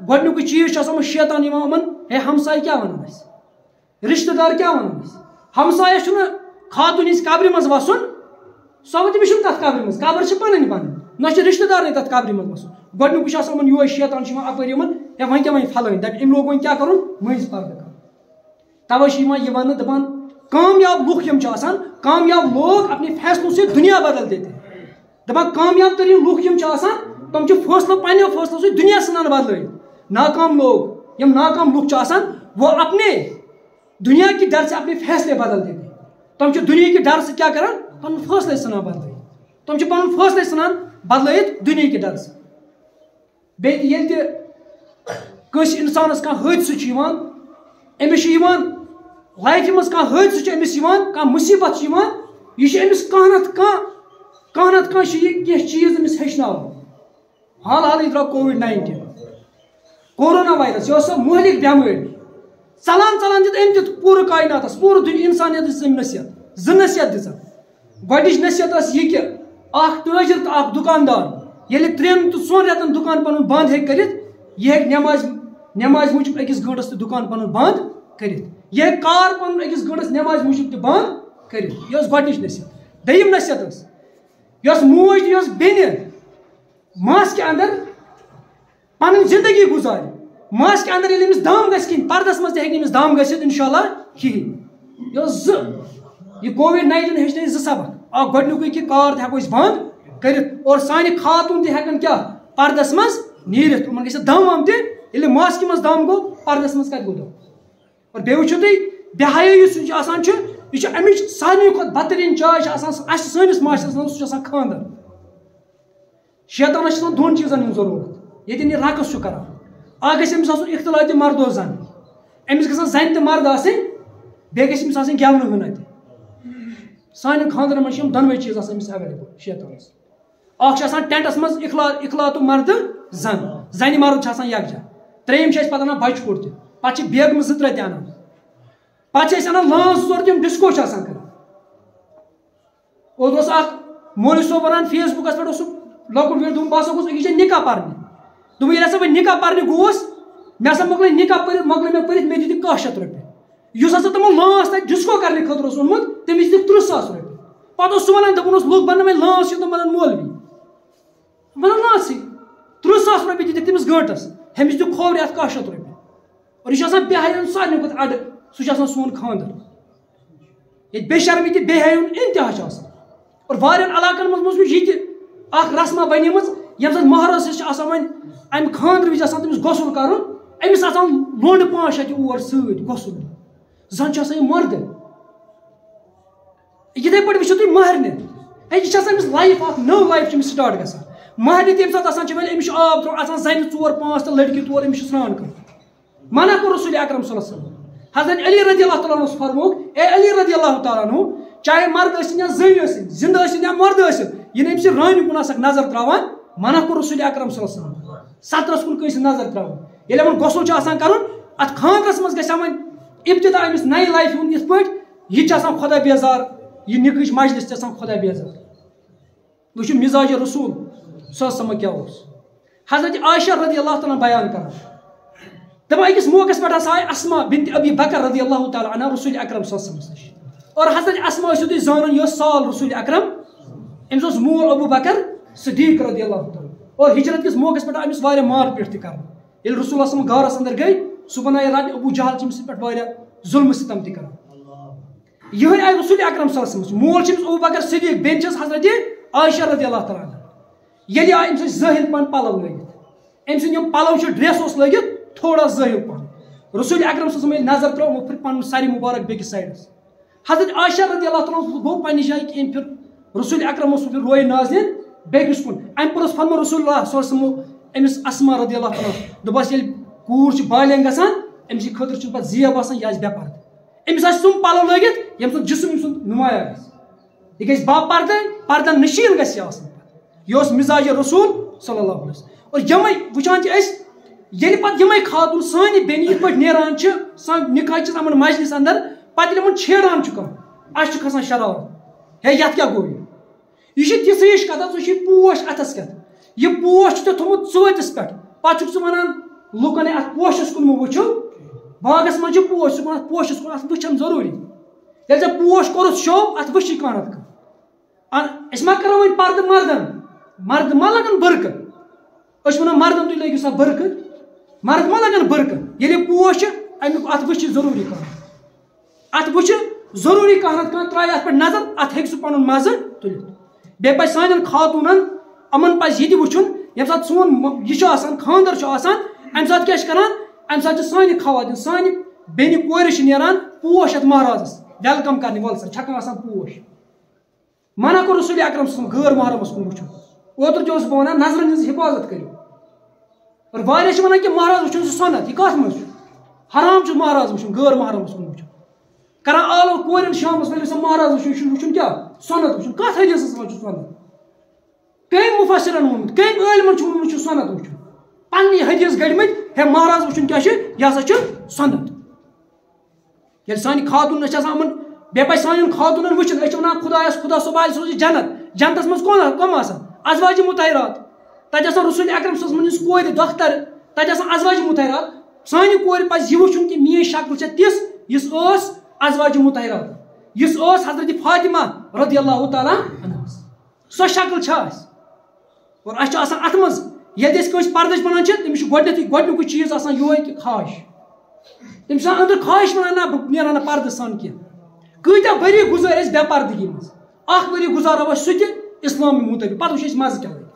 [SPEAKER 1] گۄڈنیُکُے چیٖز چھُ آسان یِمن شیطان یِوان یِمن ہے ہمساے کیٛاہ ونان اَسہِ رشتہٕ دار کیٛاہ ونان اَسہِ ہمسایس چھُنہٕ خاتون ہٕنٛزِ قبرِ منٛز وسُن سۄ تٔمِس چھُنہٕ تتھ قبرِ منٛز قبر چھِ پنٕنۍ پنٕنۍ نہ چھُ رشتہٕ دارنٕے تتھ قبرِ منٛز وسُن گۄڈنیُکُے چھُ آسان یِمن یِہوے شیطان چھُ یِوان اپٲرۍ یِمن ہے وۄنۍ کیٛاہ وۄنۍ پھلٲنۍ دپہِ أمۍ لوگ وۄنۍ کیٛاہ کرُن مٔنٛزۍ پردٕ کرُن توے چھُ یِوان یہِ وننہٕ دپان کامیاب لُکھ یِم چھِ آسان کامیاب لوگ اپنے فیصلوں سے دنیا بدل دیتے دپان کامیاب ترین لُکھ یِم چھِ آسان تِم چھِ فٲصلہٕ پننیو فٲصلو سۭتۍ دُنیا ژھٕنان بدلٲیِتھ ناکام لوگ یِم ناکام لُکھ چھِ آسان وہ اپنے دنیا کی ڈر سے اپنے فیصلے بدل دیتے تِم چھِ دُنیا کی ڈر سۭتۍ کیٛاہ کران پنُن فٲصلے ژھٕنان بدلٲیِتھ تِم چھِ پنُن فٲصلے ژھٕنان بدلٲیِتھ دُنیا کی ڈر سۭتۍ بیٚیہِ تہِ ییٚلہِ تہِ کٲنٛسہِ اِنسانس کانٛہہ حٲدثہٕ چھُ یِوان أمِس چھُ یِوان لایفہِ منٛز کانٛہہ حٲدثہٕ چھُ أمِس یِوان کانٛہہ مُصیبت چھِ یِوان یہِ چھُ أمِس کانٛہہ نتہٕ کانٛہہ چھُ یہِ کینٛہہ چیٖز أمِس ہیٚچھناوان حالٕے درٛاو COVID-19 کورونا وایرس یہِ ٲس سۄ مہلِک بٮ۪مٲرۍ ژلان دِژ أمۍ دیُت پوٗرٕ کایناتس پوٗرٕ دُنیا انسانیتس أمۍ نصیحت 2 نصیحت دِژن گۄڈنِچ نصیحت ٲس یہِ کہِ اکھ تٲجِر تہٕ اکھ دُکاندار ییٚلہِ 3 تہٕ 4 رٮ۪تن دُکان پنُن بنٛد ہیٚکہِ کٔرِتھ یہِ ہیٚکہِ نٮ۪مازِ موٗجوٗب أکِس گٲنٛٹس تہِ دُکان پنُن بنٛد کٔرِتھ یہِ ہیٚکہِ کار پنُن أکِس گٲنٛٹس نٮ۪مازِ موٗجوٗب تہِ بنٛد کٔرِتھ یہِ ٲس گۄڈنِچ نصیحت دوٚیِم نصیحت ٲس یۄس موج تہٕ یۄس بیٚنہِ ماسکہِ انٛدر پنٕنۍ زندگی گُزارِ ماسکہِ انٛدر ییٚلہِ أمِس دم گژھِ کِہیٖنۍ پردس منٛز تہِ ہیٚکہِ نہٕ أمِس دم گٔژھِتھ انشاءاللہ کِہیٖنۍ یہِ ٲس 2 یہ COVID-19 ہیٚچھنٲے 2 سبق اکھ گۄڈنیُکُے کہِ کار تہِ ہٮ۪کو أسۍ بنٛد کٔرِتھ اور سانہِ خاتون تہِ ہٮ۪کن کیٛاہ پردس منٛز نیٖرِتھ یِمن گژھِ دم وم تہِ ییٚلہِ ماسکہِ منٛز دم گوٚو پردس منٛز کتہِ گوٚو دم اور بیٚیہِ وٕچھِو تُہۍ بے حیٲیی یُس چھُ آسان چھُ یہِ چھُ امِچ ساروٕے کھۄتہٕ بدتریٖن چاے چھِ آسان اسہِ سٲنِس معاشرس منٛز سُہ چھُ آسان خانٛدر شیطانس چھِ آسان 2 چیٖزن ہٕنٛز ضروٗرت ییٚتٮ۪ن یہِ رقص چھُ کران اکھ گژھِ أمِس آسُن اختلاطِ مرد و زن أمِس گژھن زنہِ تہٕ مرد آسٕنۍ بیٚیہِ گژھِ أمِس آسٕنۍ گٮ۪ونہٕ ہٕنہ تہِ سانٮ۪ن خانٛدرن منٛز چھِ یِم دۄنوَے چیٖز آسان أمِس ایویلیبل شیطانس اکھ چھُ آسان ٹینٹس منٛز اخلاطُ مرد زن زنہِ مرد چھِ آسان یکجا ترٛیٚیِم چھِ أسۍ پتہٕ انان بچہِ کوٚر تہِ پتہٕ چھِ بیگمہٕ 2-3 تہِ انان پتہٕ چھِ أسۍ انان لانٛس 2 تِم ڈِسکو چھِ آسان کران اوترٕ اوس اکھ مولوی صٲب ونان فیس بُکس پٮ۪ٹھ اوس سُہ لۄکُٹ ویٖڈیو دوٚپُن بہٕ ہسا گوٚژھ أکِس جایہِ نِکاح پرنہِ دوٚپُن ییٚلہِ ہسا بہٕ نِکاح پرنہِ گوٚوُس مےٚ ہسا مۄکلٲے نِکاح پٔرِتھ مےٚ دِتِکھ 1,000 رۄپیہِ یُس ہسا تِمو لانٛس تتہِ ڈِسکو کرنہٕ خٲطرٕ اوس اوٚنمُت تٔمِس دِتِکھ 30,000 رۄپیہِ پتہٕ اوس سُہ ونان دپان اوس لُکھ بنن وۄنۍ لانٛس چھِ تِم بنن مولوی ونان لانٛسٕے 30,000 رۄپیہِ دِتِکھ تٔمِس گٲنٛٹس ہیٚمِس دیُت کھوورِ اَتھ 1,000 رۄپیہِ اور یہِ چھُ آسان بے حیا سارنٕے کھۄتہٕ اَڈٕ سُہ چھُ آسان سون خانٛدر ییٚتہِ بے شرمی تہِ بے حیا انتہا چھُ آسان اور واریاہن علاقن منٛز وٕچھ یہِ تہِ اکھ رسما بنیمٕژ ییٚمہِ ساتہٕ مہرازس چھِ آسان وۄنۍ امہِ خانٛدرٕ وِزِ آسان تٔمِس غسُل کرُن أمِس آسان لونٛڈٕ 5-6 اور سۭتۍ غسُل زن چھُ آسان یہِ مردٕ یِتھٕے پٲٹھۍ وٕچھِو تُہۍ مہرنہِ ہے یہِ چھِ آسان أمِس لایف اکھ نٔو لایف چھِ أمِس سٹارٹ گژھان مہرنہِ تہِ ییٚمہِ ساتہٕ آسان چھِ وۄنۍ أمِس چھُ آب ترٛاوُن آسان زنہِ 4-5 تہٕ لڑکی 4 أمِس چھُ سرٛان کرُن منع کوٚر رسوٗلِ اکرم صلی اللہ علیہ وسلم حضرت علی رضی اللہ تعالیٰ عنہ فرموک اے علی رضی اللہ تعالیٰ عنہ چاہے مرد ٲسِن یا زٔنۍ ٲسِن زندہ ٲسِن یا مرد ٲسِن یہِ نہٕ أمۍ سٕنٛدِ رانہِ کُن آسکھ نظر تراوان منع کوٚر رسول اکرم صلی اللہ علیہ وسلم سترس کُن کٲنٛسہِ نظر تراوُن ییٚلہِ یِمن غسل چھُ آسان کرُن اتھ خاندرس منٛز گژھِ وۄنۍ ابتدا أمِس نَیہِ لایفہِ ہُنٛد یِتھ پٲٹھۍ یہِ تہِ چھِ آسان خۄدا بیزار یہِ نِکٕچ مجلس تہِ آسان خۄدا بیزار وٕچھِو مزاج رسول صلی اللہ علیہ وسلم کیٛاہ اوس حضرت عائشہ رضی اللہ تعالیٰ بیان کران دپان أکِس موقعس پٮ۪ٹھ ہسا آیہِ اسما بنت ابی بکر رضی اللہ تعالیٰ عنہ رسول اکرم صلی اللہ علیہ وسلم نِش اور حضرت اسما ٲسِو تُہۍ زانان یہِ ٲس سال رسول اکرم أمِس اوس مول ابو بکر صدیق رضی اللہ تعالیٰ اور ہجرت کِس موقعس پٮ۪ٹھ آو أمِس واریاہ مار پیٹ تہِ کرنہٕ ییٚلہِ رسول اللہ صلی غارس اندر گٔے سُہ بنایہِ راتہِ ابو جہل چھِ أمِس پٮ۪ٹھ واریاہ ظلمہٕ ستم تہِ کران یِہوٚے آیہِ رسول اکرم صلی اللہ علیہ وسلم مول چھِ أمِس ابو بکر صدیق بیٚنہِ چھَس حضرت عائشہ رضی اللہ تعالیٰ عنہ ییٚلہِ آے أمۍ سٕنٛدۍ ظٲہِر پہن پلو لٲگِتھ أمۍ سٕنٛدۍ یِم پلو چھِ ڈریس اوس لٲگِتھ تھوڑا ظٲہِر پہن رسول اکرم صلی اللہ علیہ وسلم ییٚلہِ نظر ترٲو یِمو پھِر پنُن ساری مُبارک بیٚکِس سایڈس حضرت عائشہ رضی اللہ تعالیٰ عنہ گوٚو پننہِ جایہِ کہِ أمۍ پھِر رسول اکرم اوس رویہِ ناظریٖن بیٚکِس کُن اَمہِ پوٚتُس فرمو رسول اللہ صلی اللہ علیہ وسلم أمِس اسما رضی اللہ تعالیٰ دوٚپس ییٚلہِ کوٗر چھِ بالینٛگ گژھان أمۍ سٕنٛدِ خٲطرٕ چھُ پتہٕ زیب آسان یہِ آسہِ بے پردٕ أمِس آسہِ تِم پلو لٲگِتھ ییٚمہِ سُنٛد جسم أمۍ سُنٛد نُمایاں گژھِ یہِ گژھِ با پردٕ پردن نشیٖن گژھِ یہِ آسُن یہِ اوس مزاج رسول صلی اللہ علیہ وسلم اور یِمے وٕچھان چھِ أسۍ ییٚلہِ پتہٕ یِمے خاتوٗن سانہِ بیٚنہِ یِتھ پٲٹھۍ نیران چھِ سانہِ نِکاح چھِ یِمن مجلس اندر پتہٕ ییٚلہِ یِمن چھیڑان چھُ کانٛہہ اَسہِ چھُ کھسان شرارت ہے یتھ کیٛاہ گوٚو یہِ چھِ تِژھ ہِش کتھ ژٕ چھُے پوش اتھس کٮ۪تھ یہِ پوش چھُ ژےٚ تھوٚمُت ژٲتِس پٮ۪ٹھ پتہٕ چھُکھ ژٕ ونان لُکن ہے اتھ پوشس کُن مہ وٕچھِو باغس منٛز چھُ پوش ژٕ اتھ پوشس کُن اتھ وٕچھن ضروٗری ییٚلہِ ژےٚ پوش کوٚرُتھ شو اتھ وٕچھی کانٛہہ نتہٕ کانٛہہ أسۍ ما کرو وۄنۍ پردٕ مردن مرد ما لگن برقہٕ أسۍ چھِ ونان مردن تُہۍ لٲگِو سا برقہٕ مرد ما لگن برقہٕ ییٚلہِ یہِ پوش چھُ امیُک اتھ وٕچھِ ضروٗری کانٛہہ اتھ وٕچھِ ضروٗری کانٛہہ نتہٕ کانٛہہ ترٛایہِ اتھ پٮ۪ٹھ نظر اتھ ہیٚکہِ سُہ پنُن مزٕ تُلِتھ بیٚیہِ پزِ سانٮ۪ن خاتوٗنن یِمن پزِ یہِ تہِ وٕچھُن ییٚمہِ ساتہٕ سون یہِ چھُ آسان خانٛدر چھُ آسان امہِ ساتہٕ کیٛاہ چھِ کران امہِ ساتہٕ چھِ سانہِ خواتیٖن سانہِ بیٚنہِ کورِ چھِ نیران پوش اتھ مہرازس ویلکم کرنہِ وَل سا چھکان آسان پوش منع کوٚر رسول اکرم صلی اللہ علیہ وسلم غٲر محرمس کُن وٕچھُن اوترٕ تہِ اوسُس بہٕ ونان نظرن ہٕنٛز حفاظت کٔرِو اور واریاہ چھِ ونان کہِ مہراز وٕچھُن چھُ سۄنت یہِ کتھ منٛز چھُ حرام چھُ مہراز وٕچھُن غٲر محرمس کُن وٕچھُن کران آلو کورٮ۪ن شامس ؤلِو سا مہراز وٕچھُن یہِ چھُ وٕچھُن کیٛاہ سۄنت وٕچھُن کتھ حدیثس منٛز چھُ سۄنت کٔمۍ مُفسرن ووٚنمُت کٔمۍ عٲلمن چھُ ووٚنمُت چھُ سۄنت وٕچھُن پننہِ حدیث گٔڑمٕتۍ ہے مہراز وٕچھُن کیٛاہ چھُ یہِ ہسا چھُ سۄنت ییٚلہِ سانہِ خاتوٗن أسۍ چھِ آسان یِمن بیٚیہِ پزِ سانٮ۪ن خاتوٗنن وٕچھُن أسۍ چھِ ونان خۄدایس خۄدا صٲبا سوزِ جنت جنتس منٛز کم آسان ازواجہِ مُطہرات تتہِ آسان رسول اکرم صلی اللہ علیہ وسلم ہٕنٛز کورِ دۄختر تتہِ آسان ازواجہِ مُطہرات سانہِ کورِ پزِ یہِ وٕچھُن کہِ میٲنۍ شکل چھےٚ تِژھ یُس ٲس ازواجہِ مُطہرات یُس ٲس حضرت فاطمہ رضی اللہ تعالیٰ عنہا سۄ شکل چھا اَسہِ اور اَسہِ چھُ آسان اتھ منٛز ییٚلہِ أسۍ کٲنٛسہِ پردٕچ ونان چھِ تٔمِس چھُ گۄڈنیُکُے چیٖز آسان یِہوے کہِ خواہش تٔمِس چھُ آسان أنٛدرٕ خواہش ونان نہ بہٕ نیرٕ ہا نہٕ پردٕ سان کینٛہہ کۭتیاہ ؤری گُزٲرۍ أسۍ بے پردگی منٛز اکھ ؤری گُزارو أسۍ سُہ تہِ اسلامہِ مُطٲبِق پتہٕ وٕچھ أسۍ مزٕ کیٛاہ لگہِ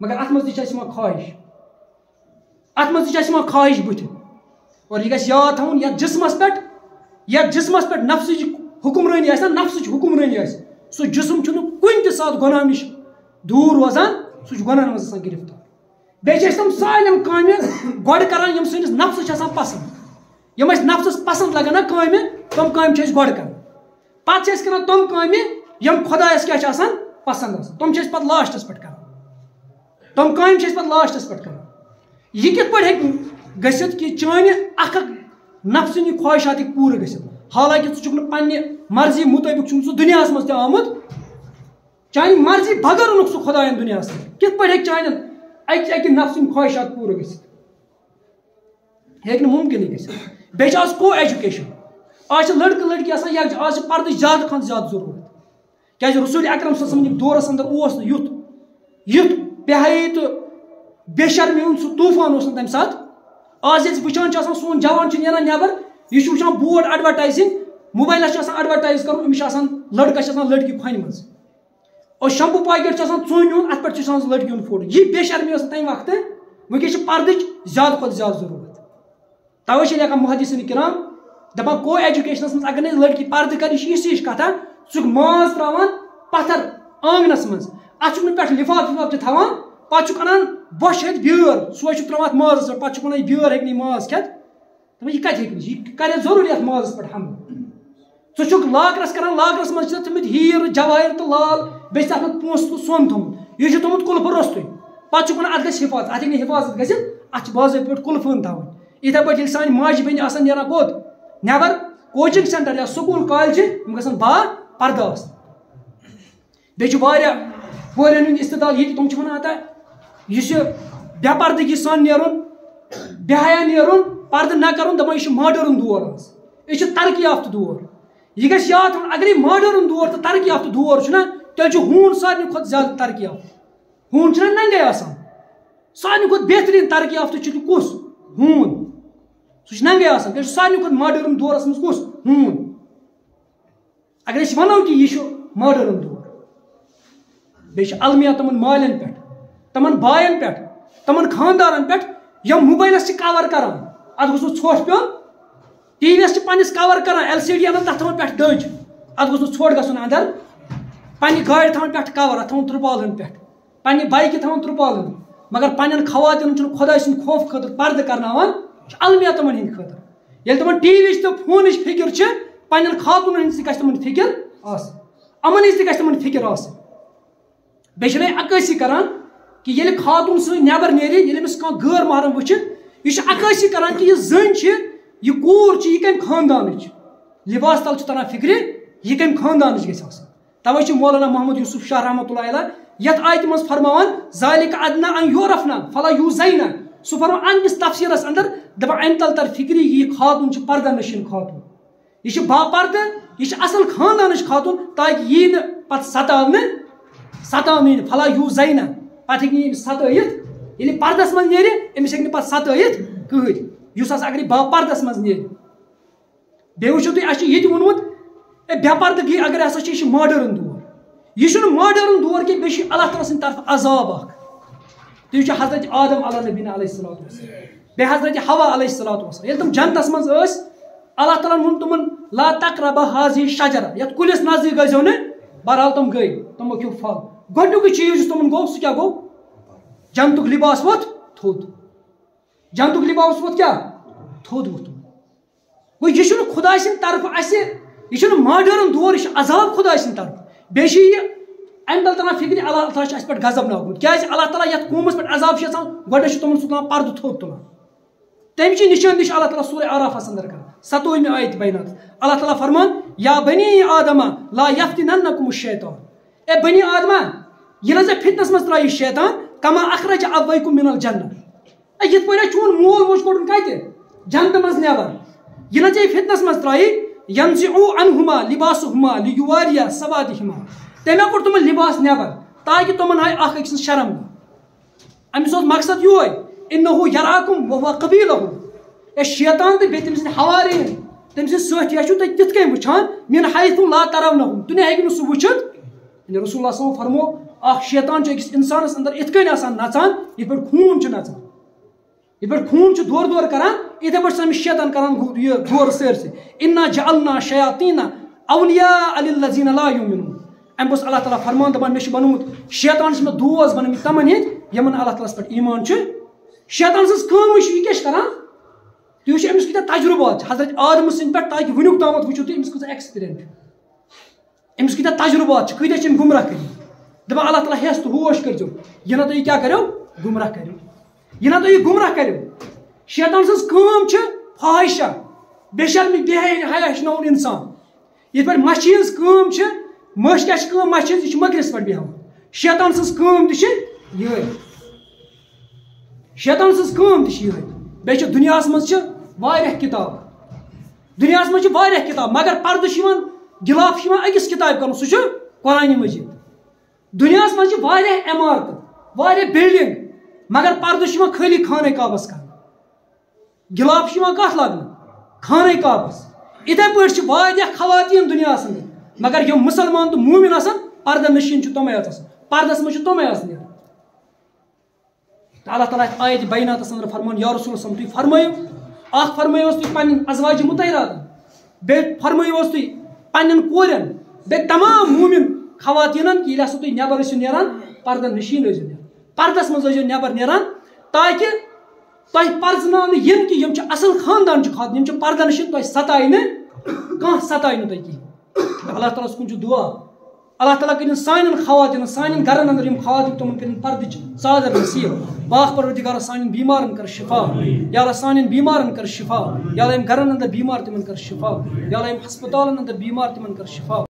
[SPEAKER 1] مگر اتھ منٛز تہِ چھِ اَسہِ یِوان خواہش اتھ منٛز تہِ چھِ اَسہِ یِوان خواہش بٕتھِ اور یہِ گژھِ یاد تھاوُن یتھ جسمس پٮ۪ٹھ نفسٕچ حُکمرٲنی آسہِ نا نفسٕچ حُکمرٲنی آسہِ سُہ جسم چھُنہٕ کُنہِ تہِ ساتہٕ گۄناہ نِش دوٗر روزان سُہ چھُ گۄناہن منٛز آسان گرفتار بیٚیہِ چھِ أسۍ تِم سالم کامہِ گۄڈٕ کران یِم سٲنِس نفسس چھِ آسان پسنٛد یِم اَسہِ نفسس پسنٛد لگان نا کامہِ تِم کامہِ چھِ أسۍ گۄڈٕ کران پتہٕ چھِ أسۍ کران تِم کامہِ یِم خۄدایس کیٛاہ چھِ آسان پسنٛد آسان تِم چھِ أسۍ پتہٕ لاسٹس پٮ۪ٹھ کران تِم کامہِ چھِ أسۍ پتہٕ لاسٹس پٮ۪ٹھ کران یہِ کِتھ پٲٹھۍ ہیٚکہِ گٔژھِتھ کہِ چانہِ اکھ نفسٕنہِ خواہشات ہیٚکہِ پوٗرٕ گٔژھِتھ حالانکہِ ژٕ چھُکھ نہٕ پننہِ مرضی مُطٲبِق چھُنہٕ سُہ دُنیاہس منٛز تہِ آمُت چانہِ مرضی بغٲر اوٚنُکھ سُہ خۄداین دُنیاہس منٛز کِتھ پٲٹھۍ ہیٚکہِ چانٮ۪ن اکہِ نفسٕنۍ خواہشات پوٗرٕ گٔژھِتھ ہیٚکہِ نہٕ مُمکِنٕے گٔژھِتھ بیٚیہِ چھِ آز کو ایجوکیشن آز چھِ لڑکہٕ لڑکی آسان یکجا آز چھِ پردٕچ زیادٕ کھۄتہٕ زیادٕ ضروٗرت کیٛازِ رسول اکرم صلی اللہ علیہ وسلم دورس اندر اوس نہٕ یُتھ بے حیٲیی تہٕ بے شرمی ہُنٛد سُہ طوٗفان اوس نہٕ تمہِ ساتہٕ آز ییٚلہِ وٕچھان چھِ آسان سون جوان چھُ نیران نیبر یہِ چھُ وٕچھان بورڈ ایڈورٹایزِنگ موبایلس چھُ آسان ایڈورٹایز کرُن أمِس چھُ آسان لڑکس چھِ آسان لڑکی کھۄنہِ منٛز اور شمپوٗ پاکیٹ چھُ آسان ژوٚن ہُنٛد اتھ پٮ۪ٹھ چھُ آسان لڑکی ہُنٛد فوٹو یہِ بے شرمی ٲس نہٕ تمہِ وقتہٕ وٕنکیٚس چھِ پردٕچ زیادٕ کھۄتہٕ زیادٕ ضروٗرت توے چھِ لیکھان محدثیٖن کرام دپان کو ایجوکیشنس منٛز اگر نہٕ لڑکی پردٕ کرِ یہِ چھِ یِژھ ہِش کتھا ژٕ چھُکھ ماز تراوان پتھر آنگنس منٛز اتھ چھُکھ نہٕ پٮ۪ٹھٕ لفاف وِفاف تہِ تھاوان پتہٕ چھُکھ انان بۄچھِ ہیٚتھ بیٲر سۄے چھُکھ تراوان اتھ مازس پٮ۪ٹھ پتہٕ چھُکھ ونان یہِ بیٲر ہیٚکہِ نہٕ یہِ ماز کھٮ۪تھ یہ کتہ ہیٚکہِ کرِ ضروٗری اتھ مازس پٮ۪ٹھ حملہٕ ژٕ چھُکھ لاکرس کران لاکرس منٛز چھِ تھٲمٕتۍ ہیٖر جوٲہِر تہٕ لال بیٚیہِ چھِ تتھ منٛز پونٛسہٕ تہٕ سۄن تھوٚمُت یہِ چھُ تھوٚمُت قُلفہٕ روٚستُے پتہٕ چھُکھ ونان اتھ گژھِ حفاظت اتھ ہیٚکہِ نہٕ حفاظت گٔژھِتھ اتھ چھِ باضٲبطہٕ پٲٹھۍ قُلفہٕ تھاوٕنۍ یِتھے پٲٹھۍ ییٚلہِ سانہِ ماجہِ بیٚنہِ آسان نیران کوٚت نٮ۪بر کوچنگ سینٹر یا سکوٗل کالجہِ یِم گژھن با پردٕ آسٕنۍ بیٚیہِ چھُ واریاہ کورٮ۪ن ہُنٛد استعداد ییٚتہِ تِم چھِ ونان ہتا یُس یہِ بے پردگی سان نیرُن بے حیا نیرُن پردٕ نہ کرُن دپان یہِ چھُ ماڈٲرٕن دور آز یہِ چھُ ترقی یافتہٕ دور یہ گژھِ یاد تھاوُن اگر یہ ماڈٲرٕن دور تہٕ ترقی یافتہٕ دور چھُنا تیٚلہِ چھُ ہوٗن سارنٕے کھۄتہٕ زیادٕ ترقی یافتہٕ ہوٗن چھُنا ننگے آسان سارنٕے کھۄتہٕ بہتریٖن ترقی یافتہٕ چھُ کُس ہوٗن سُہ چھُ ننگے آسان تیٚلہِ چھُ سارنٕے کھۄتہٕ ماڈٲرٕن دورس منٛز کُس ہوٗن اگر أسۍ ونو کہِ یہِ چھُ ماڈٲرٕن دور بیٚیہِ چھِ المیا تِمن مالٮ۪ن پٮ۪ٹھ تِمن باین پٮ۪ٹھ تِمن خاندارن پٮ۪ٹھ یِم موبایلس چھِ کور کران اتھ گوٚژھ نہٕ ژھۄٹھ پیوٚن ٹی وی یس چھِ پننس کور کران ایل سی ڈی انان تتھ تھاوان پٮ۪ٹھ دٔج اتھ گوٚژھ نہٕ ژھۄٹھ گژھُن اندر پننہِ گاڑِ تھاوان پٮ۪ٹھ کور اتھ تھاوان ترپالن پٮ۪ٹھ پننہِ بایکہِ تھاوان ترپالن مگر پننٮ۪ن خواتیٖنن چھُنہٕ خۄداے سٕنٛدِ خوف خٲطرٕ پردٕ کرناوان یہِ چھُ المیا تِمن ہٕنٛدِ خٲطرٕ ییٚلہِ تِمن ٹی وی تہٕ فونٕچ فِکر چھِ پننٮ۪ن خاتوٗنن ہٕنٛز تہِ گژھِ تِمن فِکر آسٕنۍ یِمن ہٕنٛز تہِ گژھِ تِمن فِکر آسٕنۍ بیٚیہِ چھِنہٕ عکٲسی کران کہ ییٚلہِ خاتوٗن سۭتۍ نٮ۪بر نیرِ ییٚلہِ أمِس کانٛہہ غٲر محرم وٕچھِ یہِ چھُ عکٲسی کران کہ یہِ زٔنۍ چھِ یہِ کوٗر چھِ یہِ کمہِ خاندانٕچ لباس تل چھُ تران فکرِ یہِ کمہِ خاندانٕچ گژھِ آسٕنۍ توے چھُ مولانا محمد یوسف شاہ رحمۃ اللہ علیہ یتھ آیتہِ منٛز فرماوان ذالِکَ ادنیٰ ان یعرفنا فلا یوٗزینا سُہ فرمان اَمکِس تفسیٖرس اندر دپان امہِ تل تر فکرِ یہِ خاتوٗن چھِ پردٕ نشیٖن خاتوٗن یہِ چھِ باپردٕ یہِ چھِ اصل خاندانٕچ خاتوٗن تاکہِ یی نہٕ پتہٕ ستاونہٕ یی نہٕ فلا یوٗزینا پتہٕ ہیٚکہِ نہٕ أمِس ستٲیِتھ ییٚلہِ پردس منٛز نیرِ أمِس ہیٚکہِ نہٕ پتہٕ ستٲیِتھ کٕہۭنۍ یُس ہسا اگر یہِ باپردس منٛز نیرِ بیٚیہِ وٕچھِو تُہۍ اَسہِ چھُ یہِ تہِ ووٚنمُت بے پردگی اگر ہسا چھِ یہِ چھُ ماڈٲرٕن دور یہ چھُنہٕ ماڈٲرٕن دور کینٛہہ بیٚیہِ چھُ اللہ تعالیٰ سٕنٛدِ طرفہٕ عذاب اکھ تُہۍ وٕچھِو حضرت آدم علیٰ نبیٖنہ علیہ الصلوۃ والسلام بیٚیہِ حضرت حوا علیہ الصلوۃ والسلام ییٚلہِ تِم جنتس منٛز ٲسۍ اللہ تعالیٰ ہن ووٚن تِمن لا تقربا هذه الشجرة یتھ کُلِس نزدیٖک گٔژھِو نہٕ بہرحال تِم گٔے تِمو کھیوٚو پھل گۄڈنیُکُے چیٖز یُس تِمن گوٚو سُہ کیٛاہ گوٚو جنتُک لباس ووٚتھ تھوٚد جنتُک لباس ووٚتھ کیٛاہ تھوٚد ووٚتھ گوٚو یہِ چھُنہٕ خۄداے سٕنٛدِ طرفہٕ اَسہِ یہِ چھُنہٕ ماڈٲرٕن دور یہِ چھُ عذاب خۄداے سٕنٛدِ طرفہٕ بیٚیہِ چھِ یہِ امہِ تل تران فکرِ اللہ تعالیٰ چھُ اَسہِ پٮ۪ٹھ غضب ناومُت کیٛازِ اللہ تعالیٰ یتھ قومس پٮ۪ٹھ عذاب چھُ آسان گۄڈٕنیتھ چھُ تِمن سُہ تُلان پردٕ تھوٚد تُلان تمچی نشٲنی چھِ اللہ تعالیٰ سورہ آرافس اندر کران 7وٕمہِ آیتہِ بینات اللہ تعالیٰ فرمان یا بنی آدمہ لا یفتننکم الشیطان اے بنی آدمہ ییٚلہِ ژےٚ فتنس منٛز ترٛایی شیطان کما اخرج ابویکم من الجنہ یِتھ پٲٹھۍ چون مول موج کوٚڑُن کتہِ جنتہٕ منٛز نٮ۪بر ییٚلہِ ژےٚ فتنس منٛز ترٛایی ینزعوا عنہما لباسہما لیواریہ سوادہما تٔمۍ کوٚڑ تِمن لباس نٮ۪بر تاکہِ تِمن ہاے اکھ أکۍ سٕنٛز شرم أمِس اوس مقصد یِہوے انہو یراکم وہو قبیلہو اے شیطان تہٕ بیٚیہِ تٔمۍ سٕنٛدۍ حوارین تٔمۍ سٕنٛدۍ سٲتھی چھُو تُہۍ تِتھ کٔنۍ وٕچھان من حیث لا ترونہم تُہۍ ہیٚکِو نہٕ سُہ وٕچھِتھ رسول اللہ صلی اللہ علیہ وسلم فرمو اکھ شیطان چھُ أکِس انسانس اندر یِتھ کٔنۍ آسان نژان یِتھ پٲٹھۍ خوٗن چھُ نژان یِتھ پٲٹھۍ خوٗن چھُ دورٕ دورٕ کران یِتھے پٲٹھۍ چھُ أمِس شیطان کران یہِ دورٕ سٲرسٕے انا جعلنا شیاطیٖنَ اولیاء للذیٖنَ لا یؤمنوٗن امہِ پوٚتُس اللہ تعالیٰ فرمان دپان مےٚ چھُ بنومُت شیطان چھِ مےٚ دوس بنٲومٕتۍ تمن ہٕنٛدۍ یِمن اللہ تعالیٰ ہس پٮ۪ٹھ ایمان چھُ شیطان سٕنٛز کٲمٕے چھِ یہِ کیٛاہ چھُ کران تُہۍ وٕچھِو أمِس کۭتیاہ تجرُبات چھِ حضرت آدمہٕ سٕنٛدِ پٮ۪ٹھ تاکہِ وٕنیُک تامتھ وٕچھِو تُہۍ أمِس کۭژاہ ایٚکٕسپیٖرینس چھِ أمِس کۭتیاہ تجرُبات چھِ کۭتیاہ چھِ أمۍ گُمراہ کٔرِتھ دپان اللہ تعالیٰ ہٮ۪س تہٕ ہوش کٔرۍزیو یہِ نہ تُہۍ کیٛاہ کٔرِو گُمراہ کٔرِو یہِ نہ تُہۍ گُمراہ کٔرِو شیطان سٕنٛز کٲم چھِ فاحِشہ بے شرمی بے حیا ہیٚچھناوُن اِنسان یِتھ پٲٹھۍ مچھِ ہٕنٛز کٲم چھِ مٔچھ کیٛاہ چھِ کٲم مچھِ ہٕنٛز یہِ چھِ مٔکرِس پٮ۪ٹھ بیٚہوان شیطان سٕنٛز کٲم تہِ چھِ یِہوٚے شیطان سٕنٛز کٲم تہِ چھِ یِہوٚے بیٚیہِ چھِ دُنیاہس منٛز چھِ واریاہ کِتاب دُنیاہس منٛز چھِ واریاہ کِتاب مگر پردٕ چھُ یِوان گِلاف چھُ یِوان أکِس کِتابہِ کرُن سُہ چھُ قرآنہِ مجیٖد دُنیاہس منٛز چھِ واریاہ عمارتہٕ واریاہ بِلڈنگ مگر پردٕ چھُ یِوان خٲلی خانہ کعبس کرنہٕ گِلاف چھُ یِوان کتھ لاگنہٕ خانہ کعبس یِتھے پٲٹھۍ چھِ واریاہ خواتیٖن دُنیاہس انٛدر مگر یِم مُسلمان تہٕ موٗمِن آسان پردٕ نشیٖن چھِ تِمے یٲژ آسان پردس منٛز چھِ تِمے یٲژ نیران تہٕ اللہ تعالیٰ یتھ آیتہِ بیناتس انٛدر فرمان یا رسول صلی تُہۍ فرمٲیِو اکھ فرمٲیوس تُہۍ پننٮ۪ن ازواجہِ مُطہراتن بیٚیہِ فرمٲیوس تُہۍ پننٮ۪ن کورٮ۪ن بیٚیہِ تمام موٗمِن خواتیٖنن کہِ ییٚلہِ ہسا تُہۍ نٮ۪بر ٲسِو نیران پردن نشیٖن ٲسۍزیو نیران پردس منٛز ٲسۍزیو نٮ۪بر نیران تاکہِ تۄہہِ پرزناونہٕ یِم کہِ یِم چھِ اصل خاندان چھِ خاتون یِم چھِ پردٕ نشین تۄہہِ ستایہِ نہٕ کانٛہہ ستایہِ نہٕ تۄہہِ کِہیٖنۍ اللہ تعالیٰ ہس کُن چھُ دعا اللہ تعالیٰ کٔرِنۍ سانٮ۪ن خواتیٖنن سانٮ۪ن گرن اندر یِم خواتیٖن تِمن کٔرِنۍ پردٕچ ژادر نصیٖب پاک پروردگارا سانٮ۪ن بیمارن کر شفا یا اللہ سانٮ۪ن بیمارن کر شفا یا اللہ یِم گرن اندر بیمار تِمن کر شفا یا اللہ یِم ہسپتالن اندر بیمار تِمن کر شفا